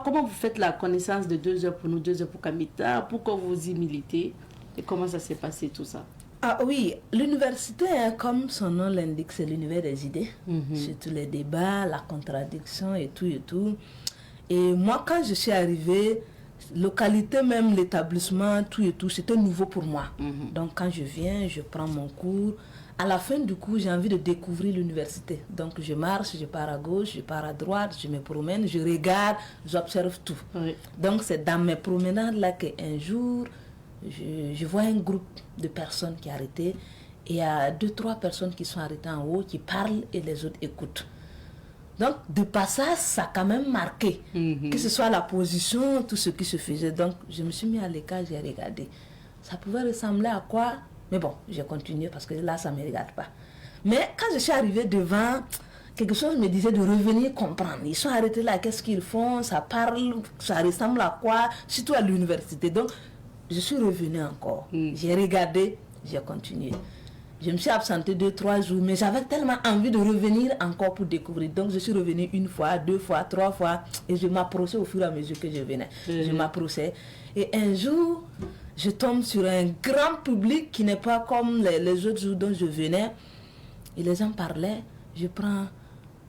comment vous faites la connaissance de 2 heures pour nous, 2 heures pour Kamita, pourquoi vous y militez et comment ça s'est passé tout ça? Ah oui, l'université, hein, comme son nom l'indique, c'est l'univers des idées, surtout les débats, la contradiction et tout et tout. Et moi, quand je suis arrivée, localité même, l'établissement, tout et tout, c'était nouveau pour moi. Donc quand je viens, je prends mon cours. À la fin du cours, j'ai envie de découvrir l'université. Donc je marche, je pars à gauche, je pars à droite, je me promène, je regarde, j'observe tout. Donc c'est dans mes promenades là qu'un jour, je vois un groupe de personnes qui arrêtaient. Et il y a 2-3 personnes qui sont arrêtées en haut, qui parlent et les autres écoutent. Donc, de passage, ça a quand même marqué. Que ce soit la position, tout ce qui se faisait. Donc, je me suis mis à l'écart, j'ai regardé. Ça pouvait ressembler à quoi? Mais bon, j'ai continué parce que là, ça ne me regarde pas. Mais quand je suis arrivée devant, quelque chose me disait de revenir comprendre. Ils sont arrêtés là, qu'est-ce qu'ils font? Ça parle, ça ressemble à quoi? Surtout à l'université. Donc, je suis revenue encore. J'ai regardé, j'ai continué. Je me suis absentée 2-3 jours, mais j'avais tellement envie de revenir encore pour découvrir. Donc, je suis revenue 1 fois, 2 fois, 3 fois, et je m'approchais au fur et à mesure que je venais. Je m'approchais. Et un jour, je tombe sur un grand public qui n'est pas comme les autres jours dont je venais. Et les gens parlaient, je prends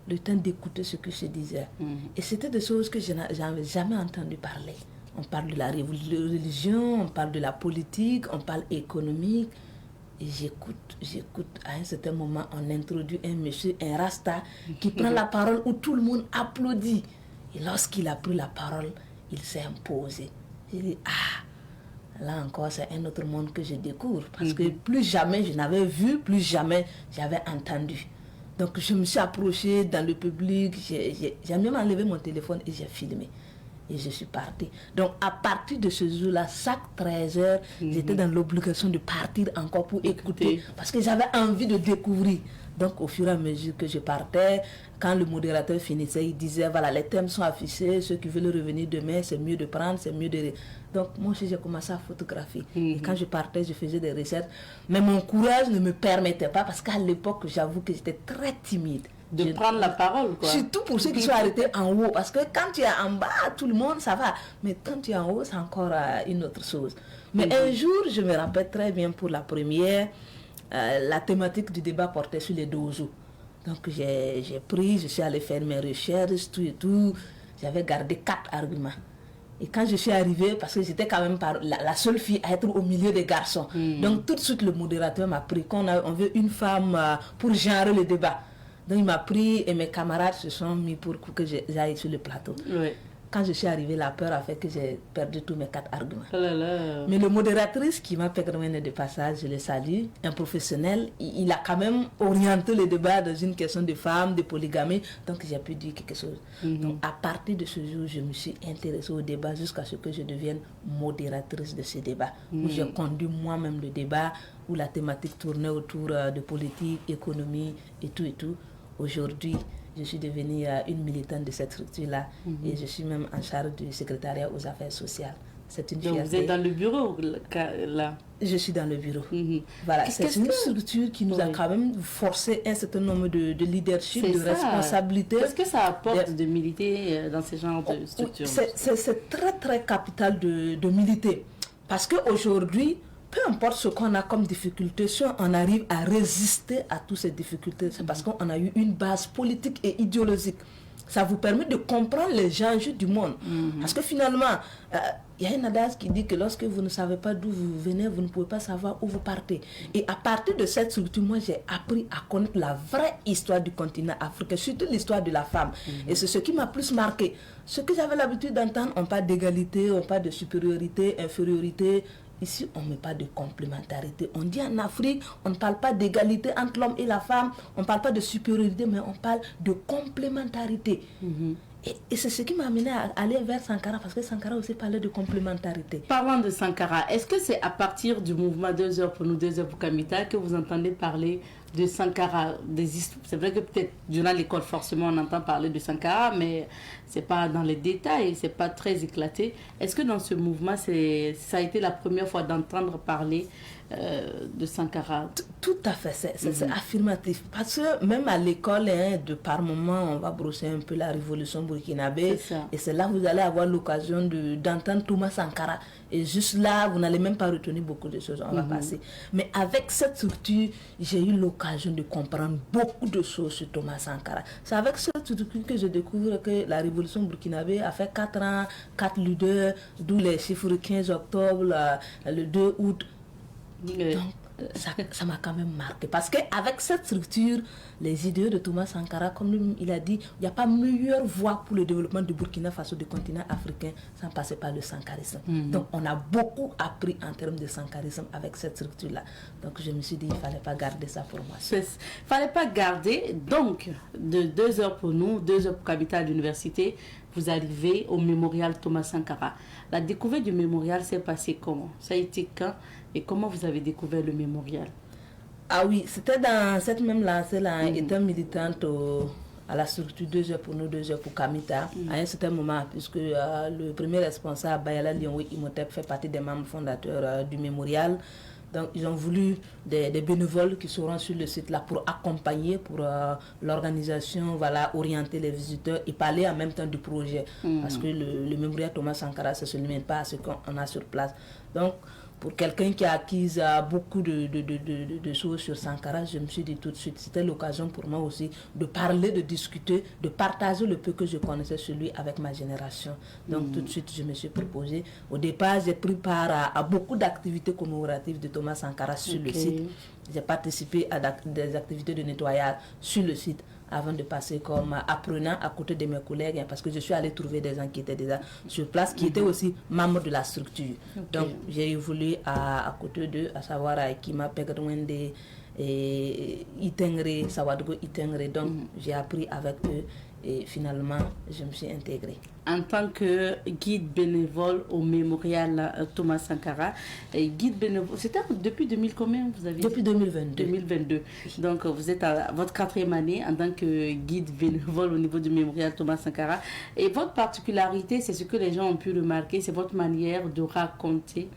le temps d'écouter ce que je disais. Et c'était des choses que je n'avais jamais entendu parler. On parle de la religion, on parle de la politique, on parle économique. Et j'écoute. À un certain moment, on introduit un monsieur, un rasta, qui prend la parole où tout le monde applaudit. Et lorsqu'il a pris la parole, il s'est imposé. J'ai dit, là encore, c'est un autre monde que je découvre. Parce que plus jamais je n'avais vu, plus jamais j'avais entendu. Donc, je me suis approchée dans le public, j'ai même enlevé mon téléphone et j'ai filmé. Et je suis partie. Donc, à partir de ce jour-là, chaque 13h, j'étais dans l'obligation de partir encore pour écouter. Parce que j'avais envie de découvrir. Donc, au fur et à mesure que je partais, quand le modérateur finissait, il disait, voilà, les thèmes sont affichés, ceux qui veulent revenir demain, c'est mieux de prendre, c'est mieux de... Donc, moi aussi, j'ai commencé à photographier. Et quand je partais, je faisais des recherches. Mais mon courage ne me permettait pas, parce qu'à l'époque, j'avoue que j'étais très timide. De prendre la parole, quoi. Surtout pour ceux qui sont arrêtés en haut. Parce que quand tu es en bas, tout le monde, ça va. Mais quand tu es en haut, c'est encore une autre chose. Mais un jour, je me rappelle très bien pour la première, la thématique du débat portait sur les dozos. Donc j'ai pris, je suis allée faire mes recherches, tout et tout. J'avais gardé 4 arguments. Et quand je suis arrivée, parce que j'étais quand même la seule fille à être au milieu des garçons. Donc tout de suite, le modérateur m'a pris. Quand on veut une femme pour genrer le débat. Donc il m'a pris et mes camarades se sont mis pour que j'aille sur le plateau. Oui. Quand je suis arrivée, la peur a fait que j'ai perdu tous mes 4 arguments. Oh là là. Mais le modératrice qui m'a permis de passage, je le salue, un professionnel, il a quand même orienté le débat dans une question de femmes, de polygamie, donc j'ai pu dire quelque chose. Donc à partir de ce jour, je me suis intéressée au débat jusqu'à ce que je devienne modératrice de ce débat, où j'ai conduit moi-même le débat, où la thématique tournait autour de politique, économie et tout et tout. Aujourd'hui, je suis devenue une militante de cette structure-là et je suis même en charge du secrétariat aux affaires sociales. C'est une fierté. Donc vous êtes dans le bureau là? Je suis dans le bureau. Voilà, c'est une structure qui nous a quand même forcé un certain nombre de leadership, de responsabilités. Qu'est-ce que ça apporte de militer dans ce genre de structure? C'est très très capital de militer. Parce qu'aujourd'hui, peu importe ce qu'on a comme difficulté, si on arrive à résister à toutes ces difficultés, c'est parce qu'on a eu une base politique et idéologique. Ça vous permet de comprendre les enjeux du monde. Parce que finalement, il y a un adage qui dit que lorsque vous ne savez pas d'où vous venez, vous ne pouvez pas savoir où vous partez. Et à partir de cette structure, moi j'ai appris à connaître la vraie histoire du continent africain, surtout l'histoire de la femme. Et c'est ce qui m'a plus marqué. Ce que j'avais l'habitude d'entendre, on parle d'égalité, on parle de supériorité, infériorité. Ici, on ne met pas de complémentarité. On dit en Afrique, on ne parle pas d'égalité entre l'homme et la femme, on ne parle pas de supériorité, mais on parle de complémentarité. Et c'est ce qui m'a amené à aller vers Sankara, parce que Sankara aussi parlait de complémentarité. Parlant de Sankara, est-ce que c'est à partir du mouvement 2 heures pour nous, 2 heures pour Kamita, que vous entendez parler de Sankara? C'est vrai que peut-être durant l'école, forcément, on entend parler de Sankara, mais ce n'est pas dans les détails, ce n'est pas très éclaté. Est-ce que dans ce mouvement, ça a été la première fois d'entendre parler de Sankara? Tout à fait, c'est affirmatif. Parce que même à l'école, de par moment, on va brosser un peu la révolution burkinabé. Et c'est là que vous allez avoir l'occasion d'entendre Thomas Sankara. Et juste là, vous n'allez même pas retenir beaucoup de choses, on va passer. Mais avec cette structure, j'ai eu l'occasion de comprendre beaucoup de choses sur Thomas Sankara. C'est avec cette structure que je découvre que la révolution burkinabé a fait 4 ans, 4 leaders, d'où les chiffres 15 octobre, le 2 août. Donc, ça m'a quand même marqué. Parce qu'avec cette structure, les idéaux de Thomas Sankara, comme lui, il a dit, il n'y a pas meilleure voie pour le développement du Burkina Faso, du continent africain, sans passer par le sankarisme. Donc, on a beaucoup appris en termes de sankarisme avec cette structure-là. Donc, je me suis dit, il ne fallait pas garder ça pour moi. Il ne fallait pas garder. Donc, de 2 heures pour nous, 2 heures pour Capital d'Université, vous arrivez au mémorial Thomas Sankara. La découverte du mémorial s'est passée comment? Ça a été quand? Et comment vous avez découvert le mémorial? Ah oui, c'était dans cette même lancée-là, étant militante à la structure 2 heures pour nous, 2 heures pour Kamita, à un certain moment, puisque le premier responsable, Bayala Lionwe Imhotep, fait partie des membres fondateurs du mémorial. Donc, ils ont voulu des bénévoles qui seront sur le site là pour accompagner, pour l'organisation, voilà, orienter les visiteurs et parler en même temps du projet. Parce que le mémorial Thomas Sankara, ça ne se limite pas à ce qu'on a sur place. Donc, pour quelqu'un qui a acquis beaucoup de choses sur Sankara, je me suis dit tout de suite, c'était l'occasion pour moi aussi de parler, de discuter, de partager le peu que je connaissais sur lui avec ma génération. Donc tout de suite, je me suis proposé. Au départ, j'ai pris part à beaucoup d'activités commémoratives de Thomas Sankara sur le site. J'ai participé à des activités de nettoyage sur le site avant de passer comme apprenant à côté de mes collègues, parce que je suis allé trouver des gens qui étaient déjà sur place, qui étaient aussi membres de la structure. Donc j'ai évolué à côté d'eux, à savoir Kima Pegdwende et Itengre, Sawadgo Itengre. Donc j'ai appris avec eux et finalement je me suis intégrée. En tant que guide bénévole au mémorial Thomas Sankara, guide bénévole, c'était depuis 2000 combien vous avez? Depuis 2022. 2022. Donc vous êtes à votre 4e année en tant que guide bénévole au niveau du mémorial Thomas Sankara. Et votre particularité, c'est ce que les gens ont pu remarquer, c'est votre manière de raconter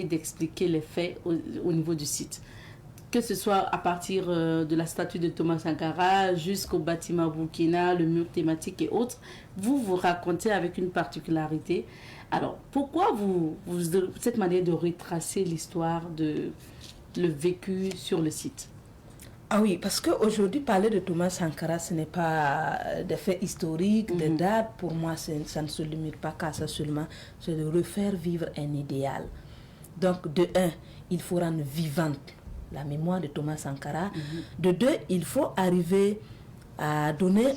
et d'expliquer les faits au niveau du site. Que ce soit à partir de la statue de Thomas Sankara jusqu'au bâtiment Burkina, le mur thématique et autres, vous racontez avec une particularité. Alors, pourquoi cette manière de retracer l'histoire, le vécu sur le site? Ah oui, parce qu'aujourd'hui, parler de Thomas Sankara, ce n'est pas des faits historiques, des dates. Pour moi, ça ne se limite pas qu'à ça seulement. C'est de refaire vivre un idéal. Donc, de un, il faut rendre vivante la mémoire de Thomas Sankara. De 2, il faut arriver à donner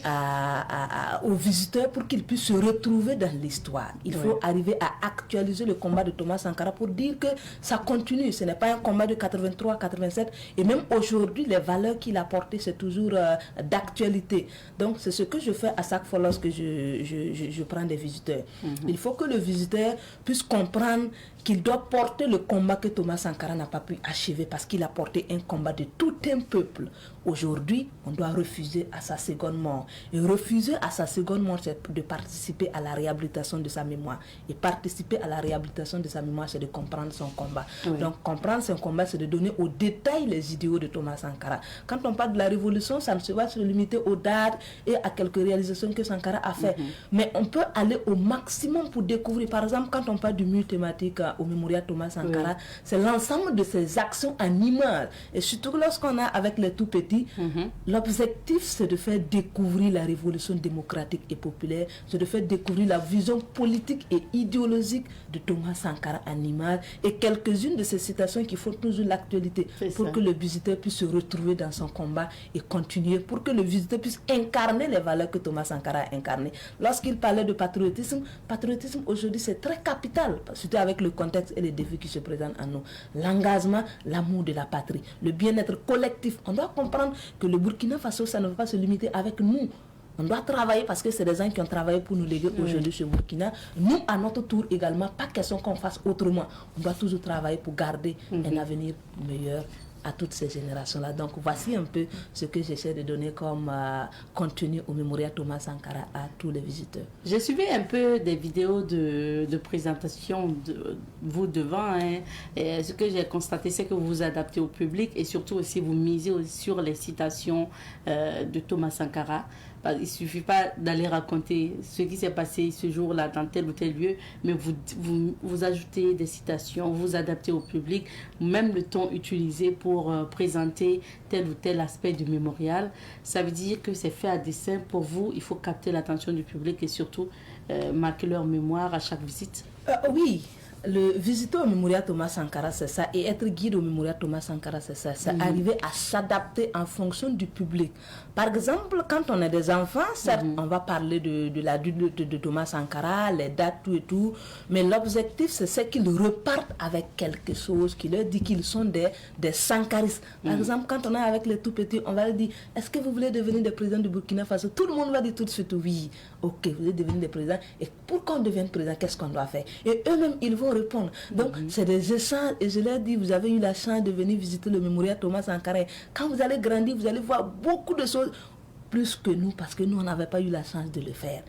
aux visiteurs pour qu'ils puissent se retrouver dans l'histoire. Il faut arriver à actualiser le combat de Thomas Sankara pour dire que ça continue. Ce n'est pas un combat de 83-87. Et même aujourd'hui, les valeurs qu'il a portées, c'est toujours d'actualité. Donc, c'est ce que je fais à chaque fois lorsque je prends des visiteurs. Il faut que le visiteur puisse comprendre qu'il doit porter le combat que Thomas Sankara n'a pas pu achever parce qu'il a porté un combat de tout un peuple. Aujourd'hui, on doit refuser à sa seconde mort. Et refuser à sa seconde mort, c'est de participer à la réhabilitation de sa mémoire. Et participer à la réhabilitation de sa mémoire, c'est de comprendre son combat. Donc, comprendre son combat, c'est de donner au détail les idéaux de Thomas Sankara. Quand on parle de la révolution, ça ne se va se limiter aux dates et à quelques réalisations que Sankara a fait. Mais on peut aller au maximum pour découvrir. Par exemple, quand on parle du mur thématique au mémorial Thomas Sankara, c'est l'ensemble de ses actions en images. Et surtout lorsqu'on a avec les tout petits, l'objectif c'est de faire découvrir la révolution démocratique et populaire, c'est de faire découvrir la vision politique et idéologique de Thomas Sankara en images et quelques-unes de ces citations qui font toujours l'actualité pour que le visiteur puisse se retrouver dans son combat et continuer, pour que le visiteur puisse incarner les valeurs que Thomas Sankara a incarnées. Lorsqu'il parlait de patriotisme aujourd'hui c'est très capital, surtout avec le contexte et les défis qui se présentent à nous. L'engagement, l'amour de la patrie, le bien-être collectif. On doit comprendre que le Burkina Faso, ça ne va pas se limiter avec nous. On doit travailler parce que c'est des gens qui ont travaillé pour nous léguer aujourd'hui ce Burkina. Nous, à notre tour également, pas question qu'on fasse autrement. On doit toujours travailler pour garder un avenir meilleur à toutes ces générations-là. Donc, voici un peu ce que j'essaie de donner comme contenu au mémorial Thomas Sankara à tous les visiteurs. J'ai suivi un peu des vidéos de présentation de vous devant. Et ce que j'ai constaté, c'est que vous vous adaptez au public et surtout aussi vous misez sur les citations de Thomas Sankara. Il ne suffit pas d'aller raconter ce qui s'est passé ce jour-là dans tel ou tel lieu, mais vous ajoutez des citations, vous adaptez au public, même le ton utilisé pour présenter tel ou tel aspect du mémorial. Ça veut dire que c'est fait à dessein pour vous. Il faut capter l'attention du public et surtout marquer leur mémoire à chaque visite. Oui. Le visiter au mémorial Thomas Sankara, c'est ça, et être guide au mémorial Thomas Sankara, c'est ça. C'est arriver à s'adapter en fonction du public. Par exemple, quand on est des enfants, certes, on va parler de l'adulte de Thomas Sankara, les dates, tout et tout, mais l'objectif, c'est qu'ils repartent avec quelque chose qui leur dit qu'ils sont des sankaristes. Par exemple, quand on est avec les tout petits, on va leur dire, est-ce que vous voulez devenir des présidents du Burkina Faso? Tout le monde va dire tout de suite oui. Ok, vous voulez devenir des présidents. Et pour qu'on devienne président, qu'est-ce qu'on doit faire? Et eux-mêmes, ils vont répondre. Donc, c'est des échanges. Et je leur dis, vous avez eu la chance de venir visiter le mémorial Thomas Sankara. Quand vous allez grandir, vous allez voir beaucoup de choses plus que nous, parce que nous, on n'avait pas eu la chance de le faire.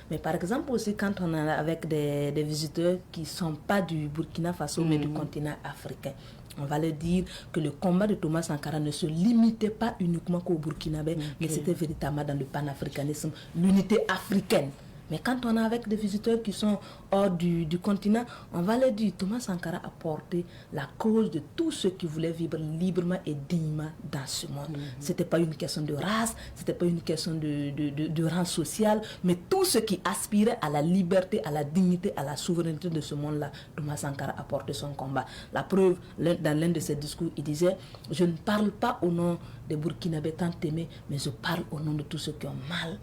Mais par exemple aussi, quand on est avec des visiteurs qui ne sont pas du Burkina Faso, mais du continent africain, on va leur dire que le combat de Thomas Sankara ne se limitait pas uniquement qu'au Burkinabé, mais c'était véritablement dans le panafricanisme, l'unité africaine. Mais quand on est avec des visiteurs qui sont hors du continent, on va leur dire Thomas Sankara a porté la cause de tous ceux qui voulaient vivre librement et dignement dans ce monde. C'était pas une question de race, c'était pas une question de rang social, mais tous ceux qui aspiraient à la liberté, à la dignité, à la souveraineté de ce monde-là, Thomas Sankara a porté son combat. La preuve, dans l'un de ses discours, il disait « Je ne parle pas au nom des Burkinabés tant aimés, mais je parle au nom de tous ceux qui ont mal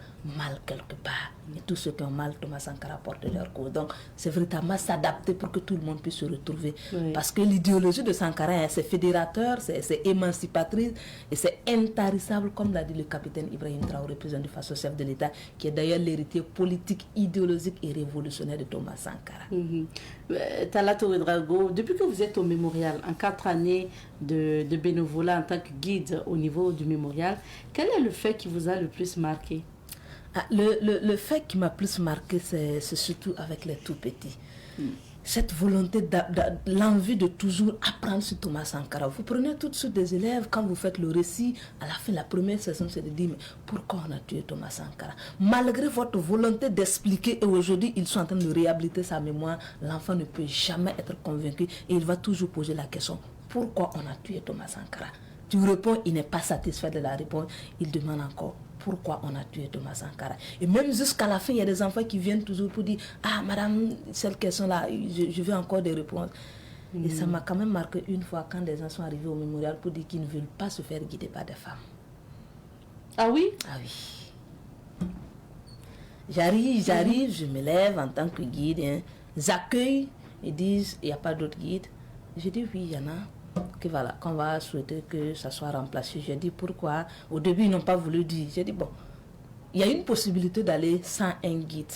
quelque part. Et tous ceux qui ont mal, Thomas Sankara porte leur cause. » Donc, c'est véritablement s'adapter pour que tout le monde puisse se retrouver. Parce que l'idéologie de Sankara, c'est fédérateur, c'est émancipatrice et c'est intarissable, comme l'a dit le capitaine Ibrahim Traoré, président du Faso, chef de l'État, qui est d'ailleurs l'héritier politique, idéologique et révolutionnaire de Thomas Sankara. Talato Ouedraogo, depuis que vous êtes au mémorial, en 4 années de bénévolat en tant que guide au niveau du mémorial, quel est le fait qui vous a le plus marqué? Le fait qui m'a plus marqué, c'est surtout avec les tout petits. Cette volonté, l'envie de toujours apprendre sur Thomas Sankara. Vous prenez tout de suite des élèves, quand vous faites le récit, à la fin, la première session, c'est de dire, mais pourquoi on a tué Thomas Sankara? Malgré votre volonté d'expliquer, et aujourd'hui, ils sont en train de réhabiliter sa mémoire, l'enfant ne peut jamais être convaincu, et il va toujours poser la question, pourquoi on a tué Thomas Sankara? Tu réponds, il n'est pas satisfait de la réponse, il demande encore, pourquoi on a tué Thomas Sankara? Et même jusqu'à la fin, il y a des enfants qui viennent toujours pour dire, ah madame, cette question-là, je veux encore des réponses. Et ça m'a quand même marqué une fois quand des gens sont arrivés au mémorial pour dire qu'ils ne veulent pas se faire guider par des femmes. Ah oui? Ah oui. J'arrive, je me lève en tant que guide, hein. J'accueille, ils disent, il n'y a pas d'autres guides. Je dis, oui, il y en a. Voilà, qu'on va souhaiter que ça soit remplacé. J'ai dit pourquoi. Au début, ils n'ont pas voulu dire. J'ai dit bon, il y a une possibilité d'aller sans un guide.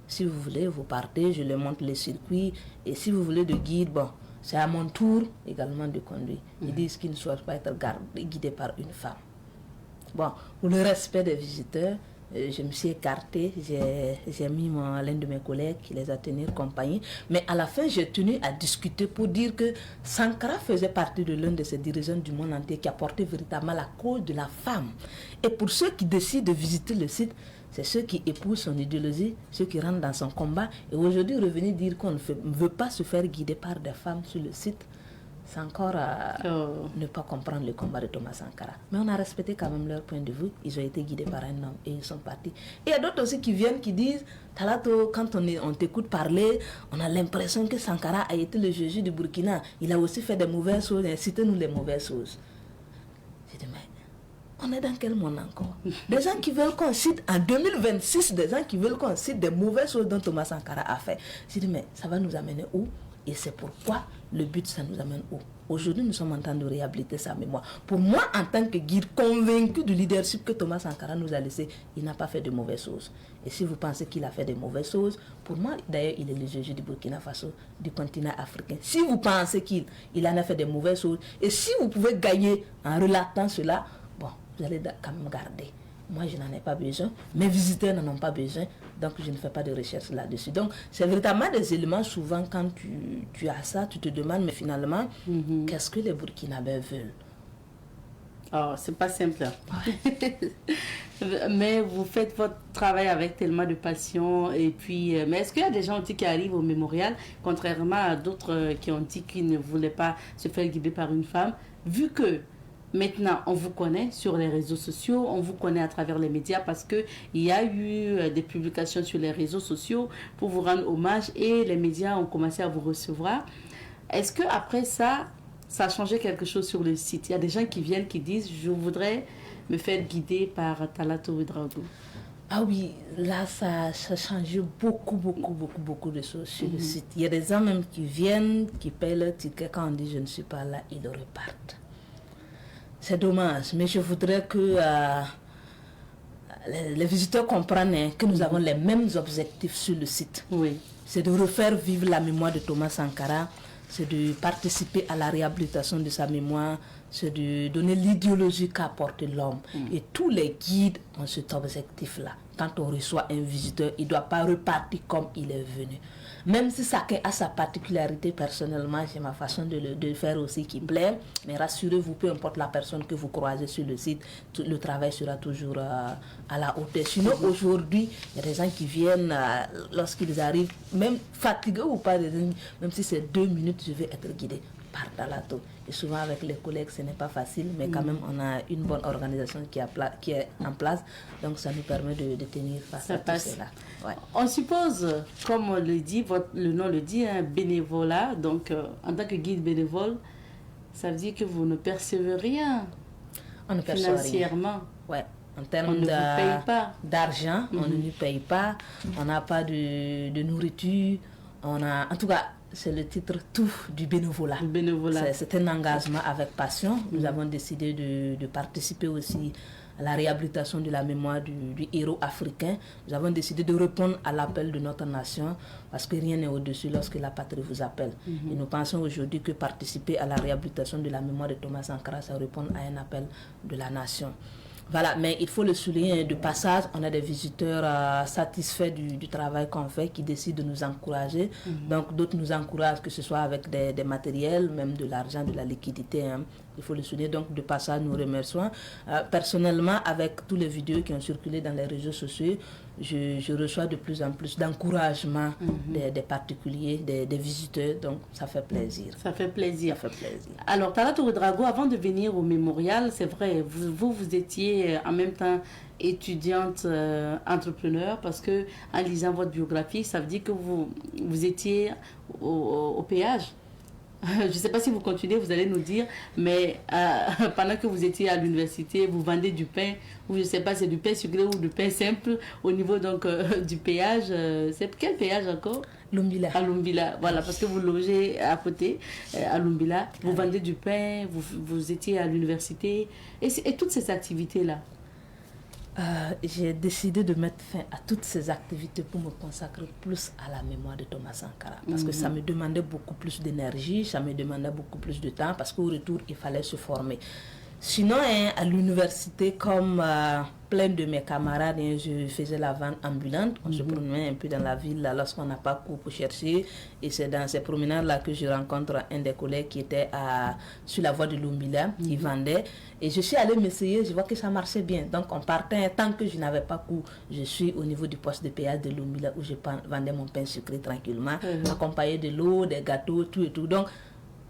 Si vous voulez, vous partez, je leur montre les circuits. Et si vous voulez de guide, bon, c'est à mon tour également de conduire. Ils disent qu'ils ne souhaitent pas être guidés par une femme. Bon, pour le respect des visiteurs, je me suis écartée, j'ai mis l'un de mes collègues qui les a tenus compagnie. Mais à la fin, j'ai tenu à discuter pour dire que Sankara faisait partie de l'un de ces dirigeants du monde entier qui a porté véritablement la cause de la femme. Et pour ceux qui décident de visiter le site, c'est ceux qui épousent son idéologie, ceux qui rentrent dans son combat. Et aujourd'hui, revenir dire qu'on ne veut pas se faire guider par des femmes sur le site, c'est encore ne pas comprendre le combat de Thomas Sankara. Mais on a respecté quand même leur point de vue. Ils ont été guidés par un homme et ils sont partis. Et il y a d'autres aussi qui viennent, qui disent, Talato, quand on t'écoute parler, on a l'impression que Sankara a été le Jésus du Burkina. Il a aussi fait des mauvaises choses. Citez-nous les mauvaises choses. J'ai dit, mais on est dans quel monde encore? Des gens qui veulent qu'on cite, en 2026, des gens qui veulent qu'on cite des mauvaises choses dont Thomas Sankara a fait. J'ai dit, mais ça va nous amener où? Et c'est pourquoi le but, ça nous amène où? Aujourd'hui, nous sommes en train de réhabiliter sa mémoire. Pour moi, en tant que guide convaincu du leadership que Thomas Sankara nous a laissé, il n'a pas fait de mauvaises choses. Et si vous pensez qu'il a fait de mauvaises choses, pour moi, d'ailleurs, il est le Jésus du Burkina Faso, du continent africain. Si vous pensez qu'il en a fait de mauvaises choses, et si vous pouvez gagner en relatant cela, bon, vous allez quand même garder. Moi, je n'en ai pas besoin. Mes visiteurs n'en ont pas besoin. Donc, je ne fais pas de recherche là-dessus. Donc, c'est véritablement des éléments, souvent, quand tu as ça, tu te demandes, mais finalement, qu'est-ce que les Burkinabés veulent? Oh, c'est pas simple. Mais vous faites votre travail avec tellement de passion. Et puis, mais est-ce qu'il y a des gens aussi qui arrivent au mémorial, contrairement à d'autres qui ont dit qu'ils ne voulaient pas se faire guider par une femme, vu que Maintenant, on vous connaît sur les réseaux sociaux, on vous connaît à travers les médias parce qu'il y a eu des publications sur les réseaux sociaux pour vous rendre hommage et les médias ont commencé à vous recevoir. Est-ce qu'après ça, ça a changé quelque chose sur le site? Il y a des gens qui viennent, qui disent « Je voudrais me faire guider par Talato Ouedraogo ». Ah oui, là, ça a changé beaucoup de choses sur le site. Il y a des gens même qui viennent, qui payent leur ticket. Quand on dit « Je ne suis pas là », ils le repartent. C'est dommage, mais je voudrais que les visiteurs comprennent que nous avons les mêmes objectifs sur le site. Oui. C'est de refaire vivre la mémoire de Thomas Sankara, c'est de participer à la réhabilitation de sa mémoire, c'est de donner l'idéologie qu'a porté l'homme. Et tous les guides ont cet objectif-là. Quand on reçoit un visiteur, il ne doit pas repartir comme il est venu. Même si chacun a sa particularité, personnellement, j'ai ma façon de le faire aussi qui plaît. Mais rassurez-vous, peu importe la personne que vous croisez sur le site, le travail sera toujours à la hauteur. Sinon, aujourd'hui, il y a des gens qui viennent, lorsqu'ils arrivent, même fatigués ou pas, même si c'est 2 minutes, je vais être guidé par Talato. Et souvent avec les collègues, ce n'est pas facile, mais quand même, on a une bonne organisation qui est en place. Donc, ça nous permet de tenir face à tout cela. Ouais. On suppose, comme on le dit, le nom le dit, un bénévolat. Donc, en tant que guide bénévole, ça veut dire que vous ne percevez rien. On ne perçoit financièrement. Ouais. En termes d'argent, on ne nous paye pas. On n'a pas de nourriture. On a, en tout cas, c'est le titre tout du bénévolat. C'est un engagement avec passion. Nous avons décidé de participer aussi à la réhabilitation de la mémoire du héros africain. Nous avons décidé de répondre à l'appel de notre nation parce que rien n'est au-dessus lorsque la patrie vous appelle. Et nous pensons aujourd'hui que participer à la réhabilitation de la mémoire de Thomas Sankara, ça répond à un appel de la nation. Voilà, mais il faut le souligner, de passage, on a des visiteurs satisfaits du travail qu'on fait, qui décident de nous encourager. Donc d'autres nous encouragent, que ce soit avec des matériels, même de l'argent, de la liquidité. Hein. Il faut le souligner, donc de passage, nous remercions. Personnellement, avec tous les vidéos qui ont circulé dans les réseaux sociaux, je reçois de plus en plus d'encouragement des particuliers, des visiteurs, donc ça fait plaisir. Ça fait plaisir. Alors, Talato Ouedraogo, avant de venir au mémorial, c'est vrai, vous étiez en même temps étudiante entrepreneur, parce que en lisant votre biographie, ça veut dire que vous étiez au péage. Je ne sais pas si vous continuez, vous allez nous dire, mais pendant que vous étiez à l'université, vous vendez du pain, ou je ne sais pas, c'est du pain sucré ou du pain simple, au niveau donc du péage. C'est quel péage encore? Lumbila. À Lumbila, voilà, parce que vous logez à côté, à Lumbila, vous vendez du pain, vous étiez à l'université, et toutes ces activités-là. J'ai décidé de mettre fin à toutes ces activités pour me consacrer plus à la mémoire de Thomas Sankara. Parce que ça me demandait beaucoup plus d'énergie, ça me demandait beaucoup plus de temps, parce qu'au retour, il fallait se former. Sinon, à l'université, comme plein de mes camarades, je faisais la vente ambulante. On se promenait un peu dans la ville là, lorsqu'on n'a pas cours pour chercher. Et c'est dans ces promenades-là que je rencontre un des collègues qui était sur la voie de Lumbila, qui vendait. Et je suis allée m'essayer, je vois que ça marchait bien. Donc on partait, tant que je n'avais pas cours, je suis au niveau du poste de péage de Lumbila où je vendais mon pain sucré tranquillement, accompagné de l'eau, des gâteaux, tout et tout. Donc,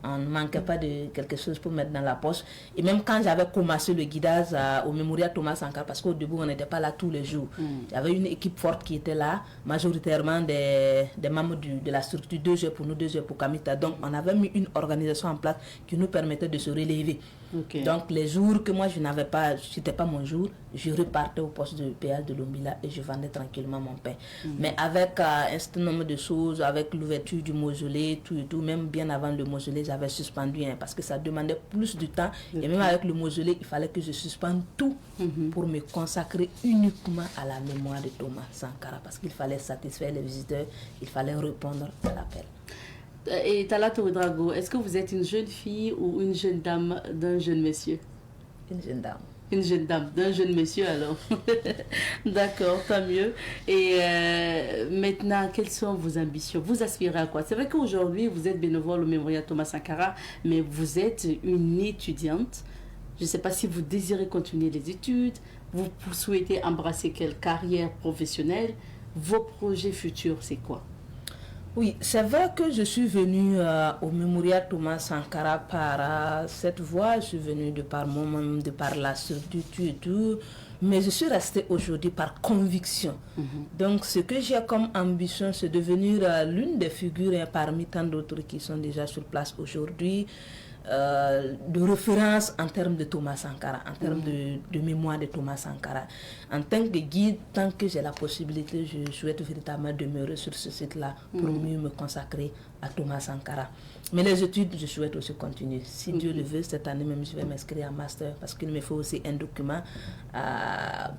on ne manquait pas de quelque chose pour mettre dans la poche. Et même quand j'avais commencé le guidage au mémorial Thomas Sankara, parce qu'au début, on n'était pas là tous les jours. Il y avait une équipe forte qui était là, majoritairement des membres de la structure, 2 heures pour nous, 2 heures pour Kamita. Donc, on avait mis une organisation en place qui nous permettait de se relever. Donc, les jours que moi, je n'avais pas, c'était pas mon jour, je repartais au poste de péage de Lumbila et je vendais tranquillement mon pain. Mais avec un certain nombre de choses, avec l'ouverture du mausolée, tout et tout, même bien avant le mausolée, j'avais suspendu parce que ça demandait plus de temps. Et même avec le mausolée, il fallait que je suspende tout pour me consacrer uniquement à la mémoire de Thomas Sankara. Parce qu'il fallait satisfaire les visiteurs, il fallait répondre à l'appel. Et Talato Ouedraogo, est-ce que vous êtes une jeune fille ou une jeune dame d'un jeune monsieur? Une jeune dame. Une jeune dame d'un jeune monsieur alors. D'accord, tant mieux. Et maintenant, quelles sont vos ambitions? Vous aspirez à quoi? C'est vrai qu'aujourd'hui, vous êtes bénévole au mémorial Thomas Sankara, mais vous êtes une étudiante. Je ne sais pas si vous désirez continuer les études, vous souhaitez embrasser quelle carrière professionnelle. Vos projets futurs, c'est quoi? Oui, c'est vrai que je suis venue au mémorial Thomas Sankara par cette voie. Je suis venue de par moi-même, de par la structure et tout. Mais je suis restée aujourd'hui par conviction. Donc, ce que j'ai comme ambition, c'est devenir l'une des figures parmi tant d'autres qui sont déjà sur place aujourd'hui, de référence en termes de Thomas Sankara, en termes de mémoire de Thomas Sankara. En tant que guide, tant que j'ai la possibilité, je souhaite véritablement demeurer sur ce site-là pour mieux me consacrer à Thomas Sankara. Mais les études, je souhaite aussi continuer. Si Dieu le veut, cette année même, je vais m'inscrire en master parce qu'il me faut aussi un document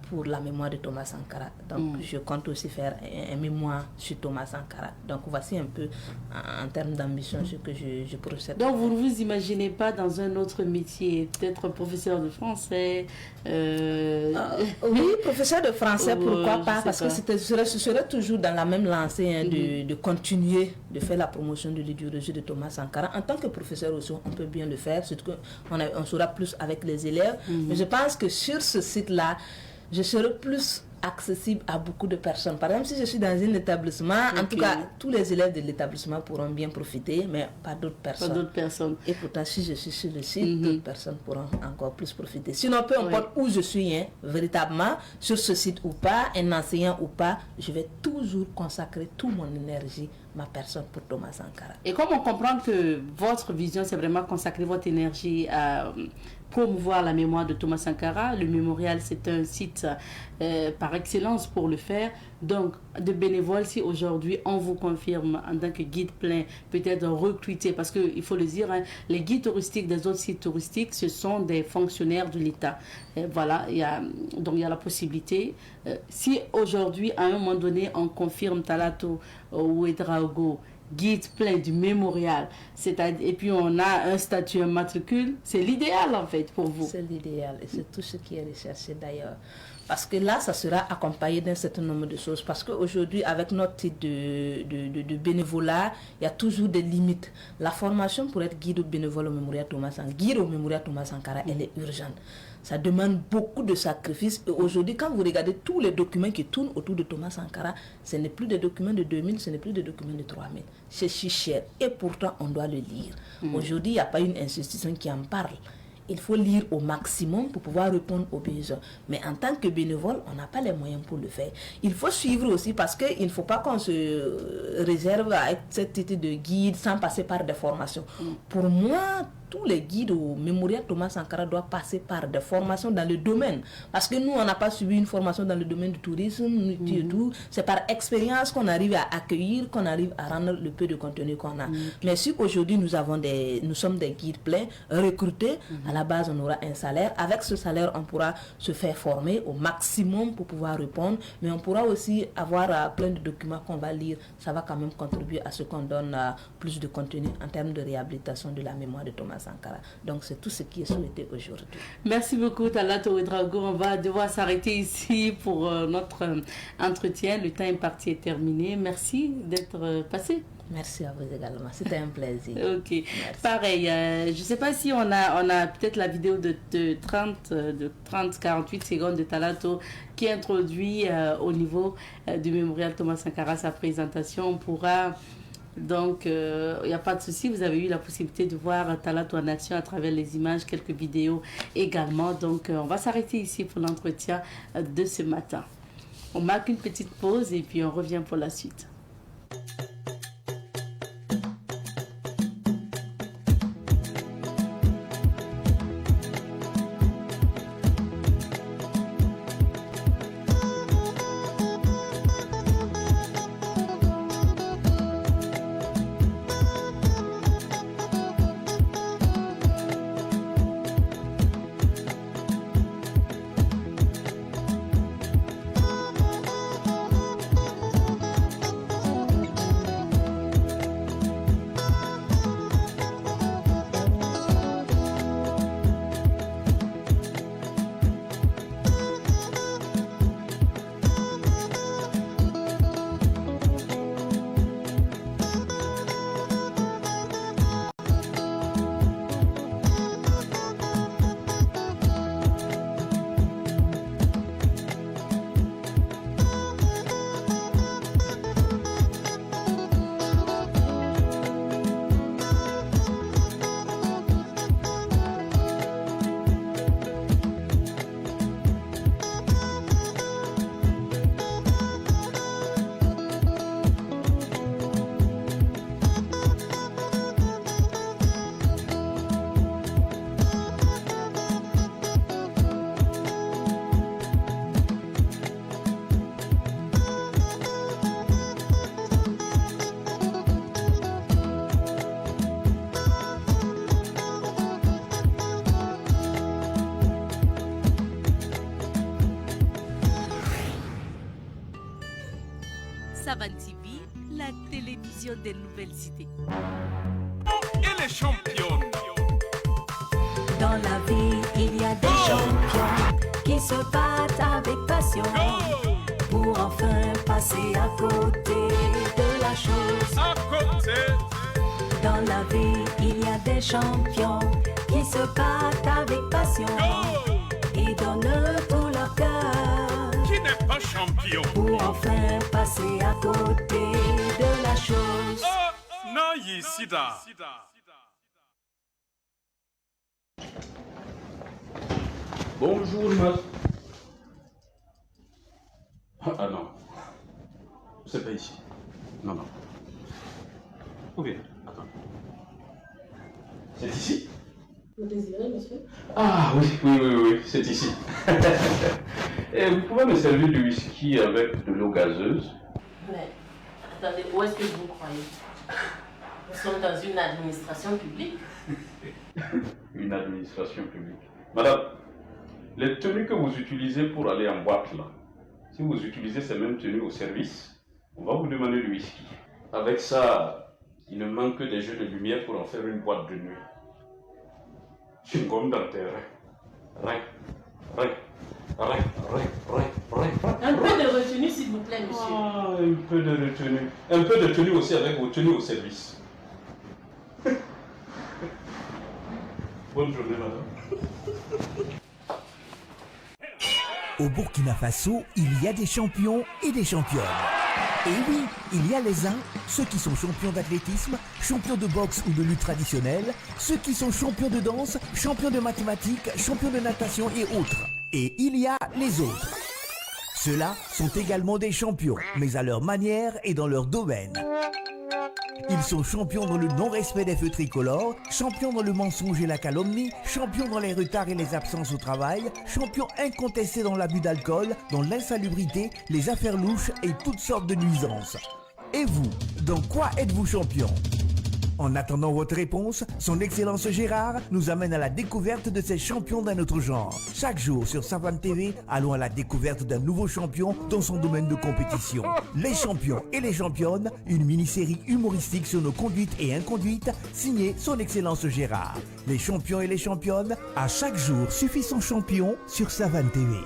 pour la mémoire de Thomas Sankara. Donc, je compte aussi faire un mémoire sur Thomas Sankara. Donc, voici un peu, en termes d'ambition, ce que je procède. Donc, vous ne vous imaginez pas dans un autre métier, peut-être professeur de français Oui, professeur de français, pourquoi pas? Parce que ce serait toujours dans la même lancée de continuer de faire la promotion de l'idéologie de Thomas Sankara. En tant que professeur aussi, on peut bien le faire, surtout qu'on saura plus avec les élèves. Mais je pense que sur ce site-là, je serai plus accessible à beaucoup de personnes. Par exemple, si je suis dans un établissement, en tout cas, tous les élèves de l'établissement pourront bien profiter, mais pas d'autres personnes. Et pourtant, si je suis sur le site, d'autres personnes pourront encore plus profiter. Sinon, peu importe où je suis, véritablement, sur ce site ou pas, un enseignant ou pas, je vais toujours consacrer toute mon énergie, ma personne pour Thomas Sankara. Et comme on comprend que votre vision, c'est vraiment consacrer votre énergie à promouvoir la mémoire de Thomas Sankara, le mémorial, c'est un site par excellence pour le faire. Donc, de bénévoles, si aujourd'hui on vous confirme en tant que guide plein, peut-être recruter, parce qu'il faut le dire, les guides touristiques des autres sites touristiques, ce sont des fonctionnaires de l'État. Voilà, donc il y a la possibilité. Si aujourd'hui, à un moment donné, on confirme Talato Ouedraogo, guide plein du mémorial, et puis on a un statut, un matricule, c'est l'idéal en fait pour vous. C'est l'idéal et c'est tout ce qui est recherché d'ailleurs. Parce que là, ça sera accompagné d'un certain nombre de choses. Parce qu'aujourd'hui, avec notre type de bénévolat, il y a toujours des limites. La formation pour être guide au bénévole au mémorial Thomas Sankara, elle est urgente. Ça demande beaucoup de sacrifices. Et aujourd'hui, quand vous regardez tous les documents qui tournent autour de Thomas Sankara, ce n'est plus des documents de 2000, ce n'est plus des documents de 3000. C'est si cher. Et pourtant, on doit le lire. Aujourd'hui, il n'y a pas une institution qui en parle. Il faut lire au maximum pour pouvoir répondre aux besoins. Mais en tant que bénévole, on n'a pas les moyens pour le faire. Il faut suivre aussi parce qu'il ne faut pas qu'on se réserve à être cette titre de guide sans passer par des formations. Pour moi, tous les guides au mémorial Thomas Sankara doivent passer par des formations dans le domaine. Parce que nous, on n'a pas suivi une formation dans le domaine du tourisme, et tout. C'est par expérience qu'on arrive à accueillir, qu'on arrive à rendre le peu de contenu qu'on a. Mais si aujourd'hui, nous sommes des guides pleins, recrutés, à la base, on aura un salaire. Avec ce salaire, on pourra se faire former au maximum pour pouvoir répondre. Mais on pourra aussi avoir plein de documents qu'on va lire. Ça va quand même contribuer à ce qu'on donne plus de contenu en termes de réhabilitation de la mémoire de Thomas Sankara. Donc c'est tout ce qui est souhaité aujourd'hui. Merci beaucoup Talato Ouedraogo. On va devoir s'arrêter ici pour notre entretien. Le temps imparti est terminé. Merci d'être passé. Merci à vous également. C'était un plaisir. Ok. Merci. Pareil, je ne sais pas si on a peut-être la vidéo de 30-48 secondes de Talato qui introduit au niveau du mémorial Thomas Sankara sa présentation. On pourra... Donc, il n'y a pas de souci, vous avez eu la possibilité de voir Talato en action à travers les images, quelques vidéos également. Donc, on va s'arrêter ici pour l'entretien de ce matin. On marque une petite pause et puis on revient pour la suite. Savan TV, la télévision des nouvelles idées. Et les champions. Dans la vie, il y a des champions qui se battent avec passion pour enfin passer à côté de la chose. À côté. Dans la vie, il y a des champions qui se battent avec passion et donnent tout leur cœur. Qui n'est pas champion? Pour enfin passer à côté de la chose. Oh, Nayi Sida. Bonjour, madame. Ah non. C'est pas ici. Non, non. Où vient? Attends. C'est ici? Vous désirez, monsieur? Ah oui, c'est ici. Et vous pouvez me servir du whisky avec de l'eau gazeuse? Mais, attendez, où est-ce que vous croyez? Nous sommes dans une administration publique. Une administration publique. Madame, les tenues que vous utilisez pour aller en boîte là, si vous utilisez ces mêmes tenues au service, on va vous demander du whisky. Avec ça, il ne manque que des jeux de lumière pour en faire une boîte de nuit. Je suis comme dans tes reins. Un peu de retenue, s'il vous plaît, monsieur. Ah, un peu de retenue. Un peu de tenue aussi avec vos tenues au service. Bonne journée, madame. Au Burkina Faso, il y a des champions et des championnes. Et oui, il y a les uns, ceux qui sont champions d'athlétisme, champions de boxe ou de lutte traditionnelle, ceux qui sont champions de danse, champions de mathématiques, champions de natation et autres. Et il y a les autres. Ceux-là sont également des champions, mais à leur manière et dans leur domaine. Ils sont champions dans le non-respect des feux tricolores, champions dans le mensonge et la calomnie, champions dans les retards et les absences au travail, champions incontestés dans l'abus d'alcool, dans l'insalubrité, les affaires louches et toutes sortes de nuisances. Et vous, dans quoi êtes-vous champion? En attendant votre réponse, son Excellence Gérard nous amène à la découverte de ces champions d'un autre genre. Chaque jour sur Savan TV, allons à la découverte d'un nouveau champion dans son domaine de compétition. Les champions et les championnes, une mini-série humoristique sur nos conduites et inconduites, signée son Excellence Gérard. Les champions et les championnes, à chaque jour suffit son champion sur Savan TV.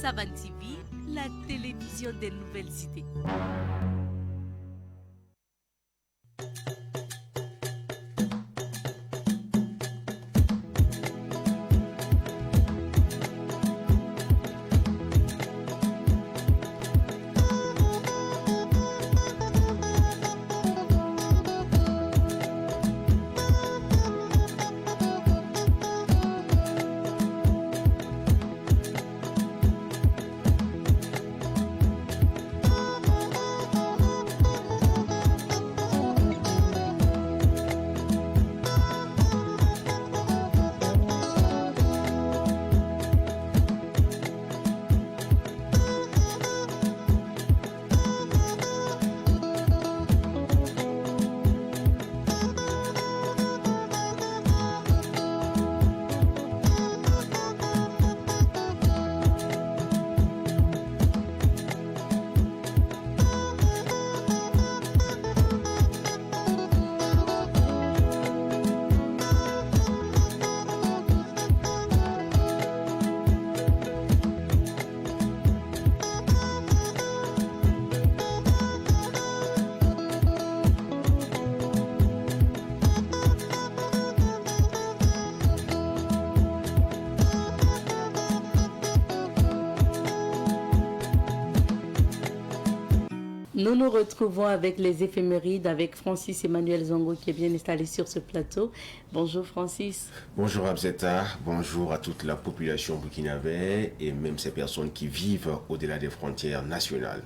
Savan TV, la télévision des nouvelles idées. Nous nous retrouvons avec les éphémérides avec Francis Emmanuel Zongo qui est bien installé sur ce plateau. Bonjour Francis. Bonjour Abzeta, bonjour à toute la population burkinabé et même ces personnes qui vivent au-delà des frontières nationales.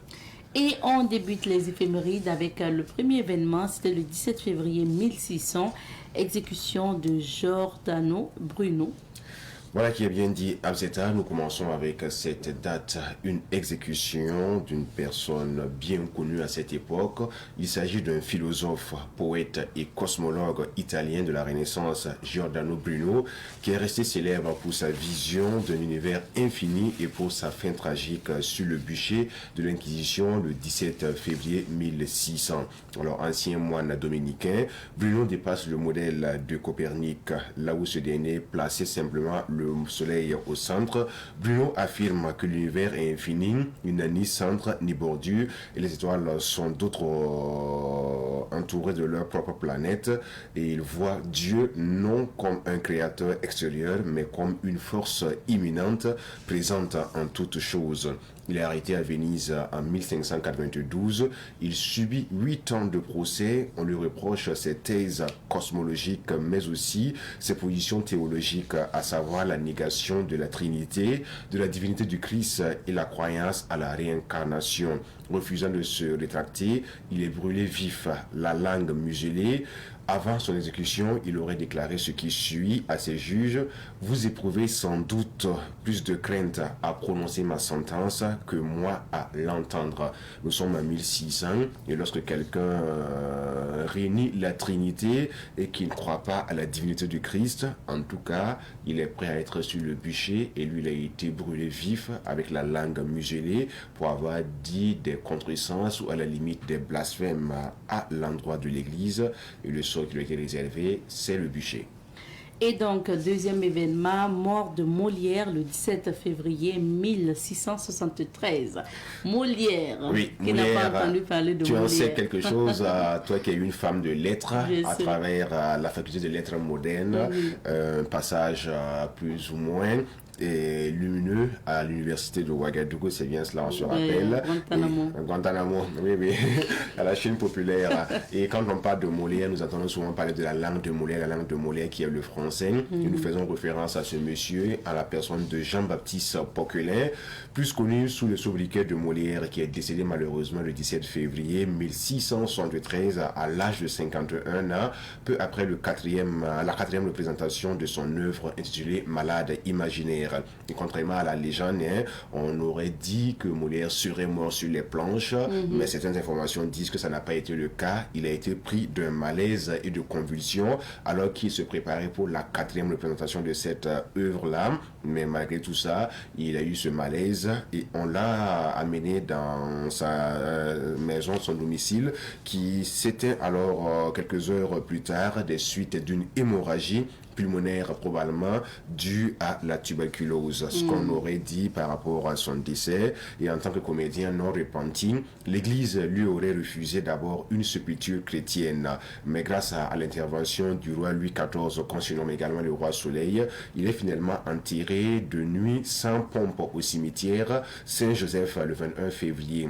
Et on débute les éphémérides avec le premier événement, c'était le 17 février 1600, exécution de Giordano Bruno. Voilà qui est bien dit, Abzeta. Nous commençons avec cette date, une exécution d'une personne bien connue à cette époque. Il s'agit d'un philosophe, poète et cosmologue italien de la Renaissance, Giordano Bruno, qui est resté célèbre pour sa vision d'un univers infini et pour sa fin tragique sur le bûcher de l'Inquisition le 17 février 1600. Alors, ancien moine dominicain, Bruno dépasse le modèle de Copernic, là où ce dernier plaçait simplement le soleil au centre. Bruno affirme que l'univers est infini, il n'a ni centre ni bordure et les étoiles sont d'autres entourées de leur propre planète, et il voit Dieu non comme un créateur extérieur mais comme une force immanente présente en toutes choses. Il est arrêté à Venise en 1592. Il subit 8 ans de procès. On lui reproche ses thèses cosmologiques, mais aussi ses positions théologiques, à savoir la négation de la Trinité, de la divinité du Christ et la croyance à la réincarnation. Refusant de se rétracter, il est brûlé vif, la langue muselée. Avant son exécution, il aurait déclaré ce qui suit à ses juges: « Vous éprouvez sans doute plus de crainte à prononcer ma sentence que moi à l'entendre. » Nous sommes en 1600 et lorsque quelqu'un réunit la Trinité et qui ne croit pas à la divinité du Christ, en tout cas, il est prêt à être sur le bûcher, et lui, il a été brûlé vif avec la langue muselée pour avoir dit des contresens ou à la limite des blasphèmes à l'endroit de l'Église, et le sort qui lui a été réservé, c'est le bûcher. Et donc, deuxième événement, mort de Molière le 17 février 1673. Molière, oui, qui n'a pas entendu parler de Molière. Tu en sais quelque chose, toi qui es une femme de lettres, à travers la faculté de lettres modernes, un passage plus ou moins et lumineux à l'université de Ouagadougou, c'est bien cela, on se rappelle. Guantanamo, oui, à la Chine populaire. Et quand on parle de Molière, nous entendons souvent parler de la langue de Molière qui est le français. Et nous faisons référence à ce monsieur, à la personne de Jean-Baptiste Poquelin, plus connu sous le sobriquet de Molière, qui est décédé malheureusement le 17 février 1673 à l'âge de 51 ans, peu après la quatrième représentation de son œuvre intitulée Malade imaginaire. Et contrairement à la légende, on aurait dit que Molière serait mort sur les planches, mais certaines informations disent que ça n'a pas été le cas. Il a été pris d'un malaise et de convulsions alors qu'il se préparait pour la 4e représentation de cette œuvre-là. Mais malgré tout ça, il a eu ce malaise et on l'a amené dans sa maison, son domicile, qui s'éteint alors quelques heures plus tard des suites d'une hémorragie pulmonaire probablement due à la tuberculose, ce qu'on aurait dit par rapport à son décès. Et en tant que comédien non repenti, l'Église lui aurait refusé d'abord une sépulture chrétienne, mais grâce à l'intervention du roi Louis XIV, qu'on surnomme également le roi Soleil, il est finalement enterré de nuit sans pompe au cimetière Saint-Joseph le 21 février.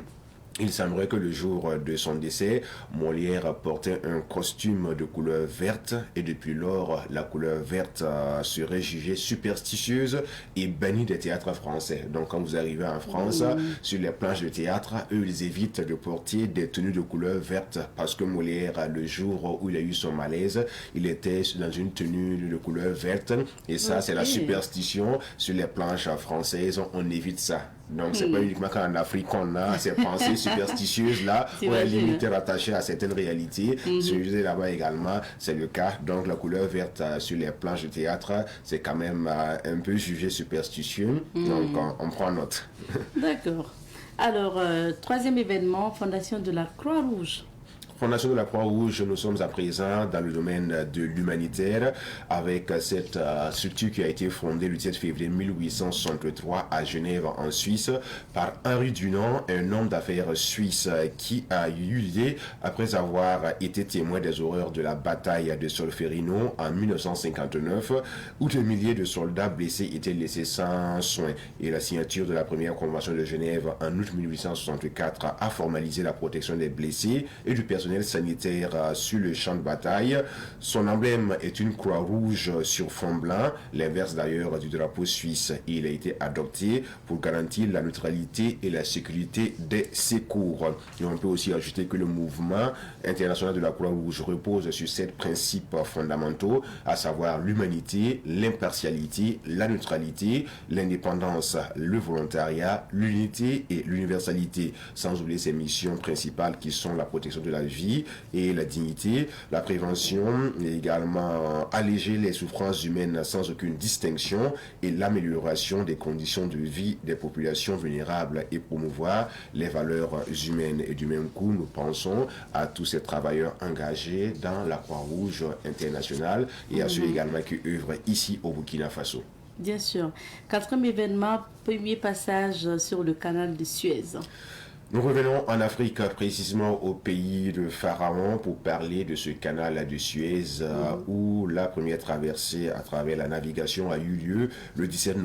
Il semblerait que le jour de son décès, Molière portait un costume de couleur verte et depuis lors, la couleur verte serait jugée superstitieuse et bannie des théâtres français. Donc quand vous arrivez en France, sur les planches de théâtre, eux, ils évitent de porter des tenues de couleur verte parce que Molière, le jour où il a eu son malaise, il était dans une tenue de couleur verte et ça, c'est la superstition. Sur les planches françaises, on évite ça. Donc, c'est pas uniquement qu'en Afrique qu'on a ces pensées superstitieuses là, on est limité rattaché à certaines réalités. Celui là-bas également, c'est le cas. Donc, la couleur verte sur les planches de théâtre, c'est quand même un peu jugé superstitieux. Donc, on prend note. D'accord. Alors, troisième événement, fondation de la Croix-Rouge. Fondation de la Croix-Rouge, nous sommes à présent dans le domaine de l'humanitaire avec cette structure qui a été fondée le 17 février 1863 à Genève en Suisse par Henri Dunant, un homme d'affaires suisse qui a eu l'idée après avoir été témoin des horreurs de la bataille de Solferino en 1959 où des milliers de soldats blessés étaient laissés sans soins. Et la signature de la première convention de Genève en août 1864 a formalisé la protection des blessés et du personnel sanitaire sur le champ de bataille. Son emblème est une croix rouge sur fond blanc, l'inverse d'ailleurs du drapeau suisse. Il a été adopté pour garantir la neutralité et la sécurité des secours. Et on peut aussi ajouter que le mouvement international de la Croix-Rouge repose sur 7 principes fondamentaux, à savoir l'humanité, l'impartialité, la neutralité, l'indépendance, le volontariat, l'unité et l'universalité, sans oublier ses missions principales qui sont la protection de la vie et la dignité, la prévention, et également alléger les souffrances humaines sans aucune distinction et l'amélioration des conditions de vie des populations vulnérables et promouvoir les valeurs humaines. Et du même coup, nous pensons à tous ces travailleurs engagés dans la Croix-Rouge internationale et à ceux également qui œuvrent ici au Burkina Faso. Bien sûr. 4e événement, premier passage sur le canal de Suez. Nous revenons en Afrique, précisément au pays de Pharaon, pour parler de ce canal de Suez où la première traversée à travers la navigation a eu lieu le 17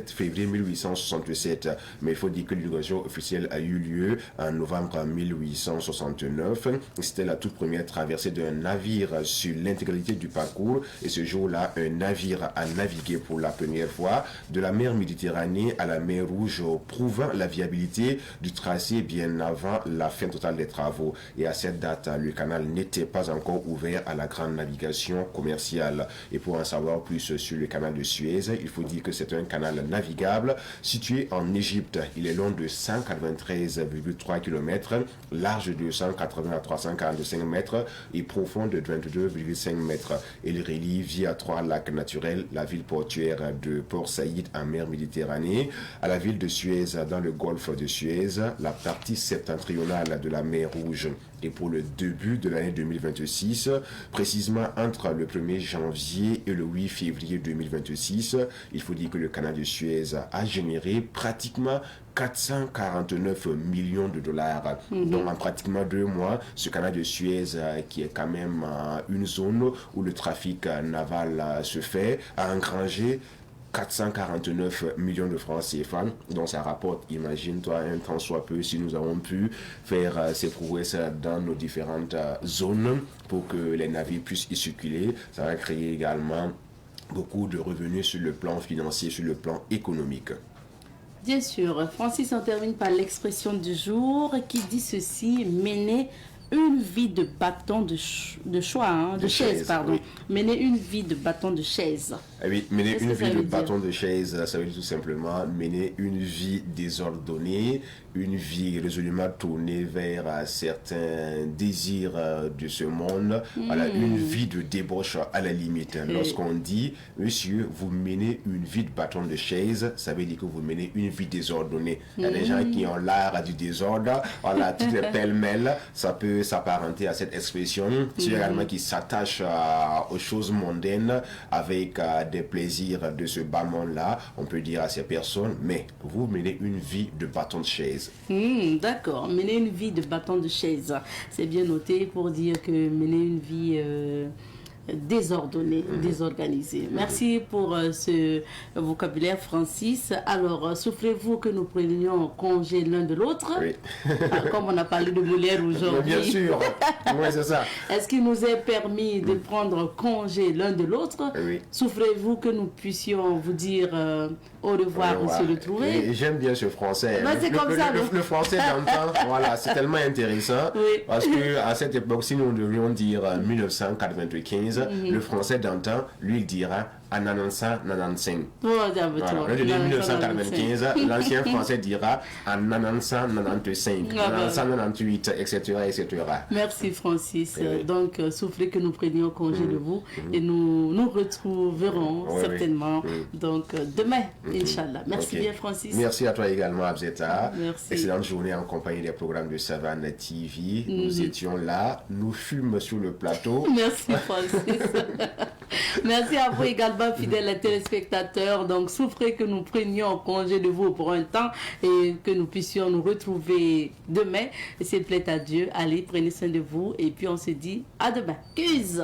février 1867. Mais il faut dire que l'inauguration officielle a eu lieu en novembre 1869. C'était la toute première traversée d'un navire sur l'intégralité du parcours. Et ce jour-là, un navire a navigué pour la première fois de la mer Méditerranée à la mer Rouge, prouvant la viabilité du tracé bien avant la fin totale des travaux. Et à cette date, le canal n'était pas encore ouvert à la grande navigation commerciale. Et pour en savoir plus sur le canal de Suez, il faut dire que c'est un canal navigable situé en Égypte. Il est long de 193,3 km, large de 180 à 345 mètres et profond de 22,5 mètres. Il relie via 3 lacs naturels la ville portuaire de Port Saïd en mer Méditerranée à la ville de Suez dans le golfe de Suez, la partie septentrionale de la mer Rouge. Et pour le début de l'année 2026, précisément entre le 1er janvier et le 8 février 2026, il faut dire que le canal de Suez a généré pratiquement 449 millions de dollars. Donc en pratiquement 2 mois, ce canal de Suez, qui est quand même une zone où le trafic naval se fait, a engrangé 449 millions de francs CFA, donc ça rapporte, imagine-toi, un temps soit peu, si nous avons pu faire ces prouesses dans nos différentes zones pour que les navires puissent y circuler. Ça va créer également beaucoup de revenus sur le plan financier, sur le plan économique. Bien sûr. Francis, on termine par l'expression du jour qui dit ceci: mener une vie de bâton de chaise, pardon. Oui. Mener une vie de bâton de chaise. Ah oui, mener une vie de bâton de chaise, ça veut dire tout simplement mener une vie désordonnée, une vie résolument tournée vers certains désirs de ce monde, voilà, une vie de débauche à la limite. Lorsqu'on dit, monsieur, vous menez une vie de bâton de chaise, ça veut dire que vous menez une vie désordonnée. Il y a des gens qui ont l'art du désordre, voilà, tout est pêle-mêle, ça peut s'apparenter à cette expression. Ceux également qui s'attachent aux choses mondaines avec des plaisirs de ce bas monde-là, on peut dire à ces personnes, mais vous menez une vie de bâton de chaise. D'accord, mener une vie de bâton de chaise. C'est bien noté pour dire que mener une vie désordonnée, désorganisée. Merci pour ce vocabulaire, Francis. Alors, soufflez-vous que nous prenions congé l'un de l'autre? Oui. Comme on a parlé de Molière aujourd'hui. Bien sûr, oui, c'est ça. Est-ce qu'il nous est permis de prendre congé l'un de l'autre? Oui. Souffrez-vous que nous puissions vous dire au revoir et se retrouver? J'aime bien ce français. C'est comme ça. Le français d'antan, voilà, c'est tellement intéressant. Oui. Parce qu'à cette époque, si nous devions dire 1995, le français d'antan, lui, il dira en 1995. Voilà, on est de 1995, l'ancien français dira en 1995, 1998, etc. Merci Francis. Donc, soufflez que nous prenions congé de vous et nous nous retrouverons certainement. Donc, demain, Inch'Allah. Merci bien Francis. Merci à toi également, Abzeta. Merci. Excellente journée en compagnie des programmes de Savane TV. Nous étions là, nous fûmes sur le plateau. Merci Francis. Merci à vous également, fidèles téléspectateurs. Donc, souffrez que nous prenions congé de vous pour un temps et que nous puissions nous retrouver demain. Et s'il plaît à Dieu, allez, prenez soin de vous. Et puis, on se dit à demain. Cuse.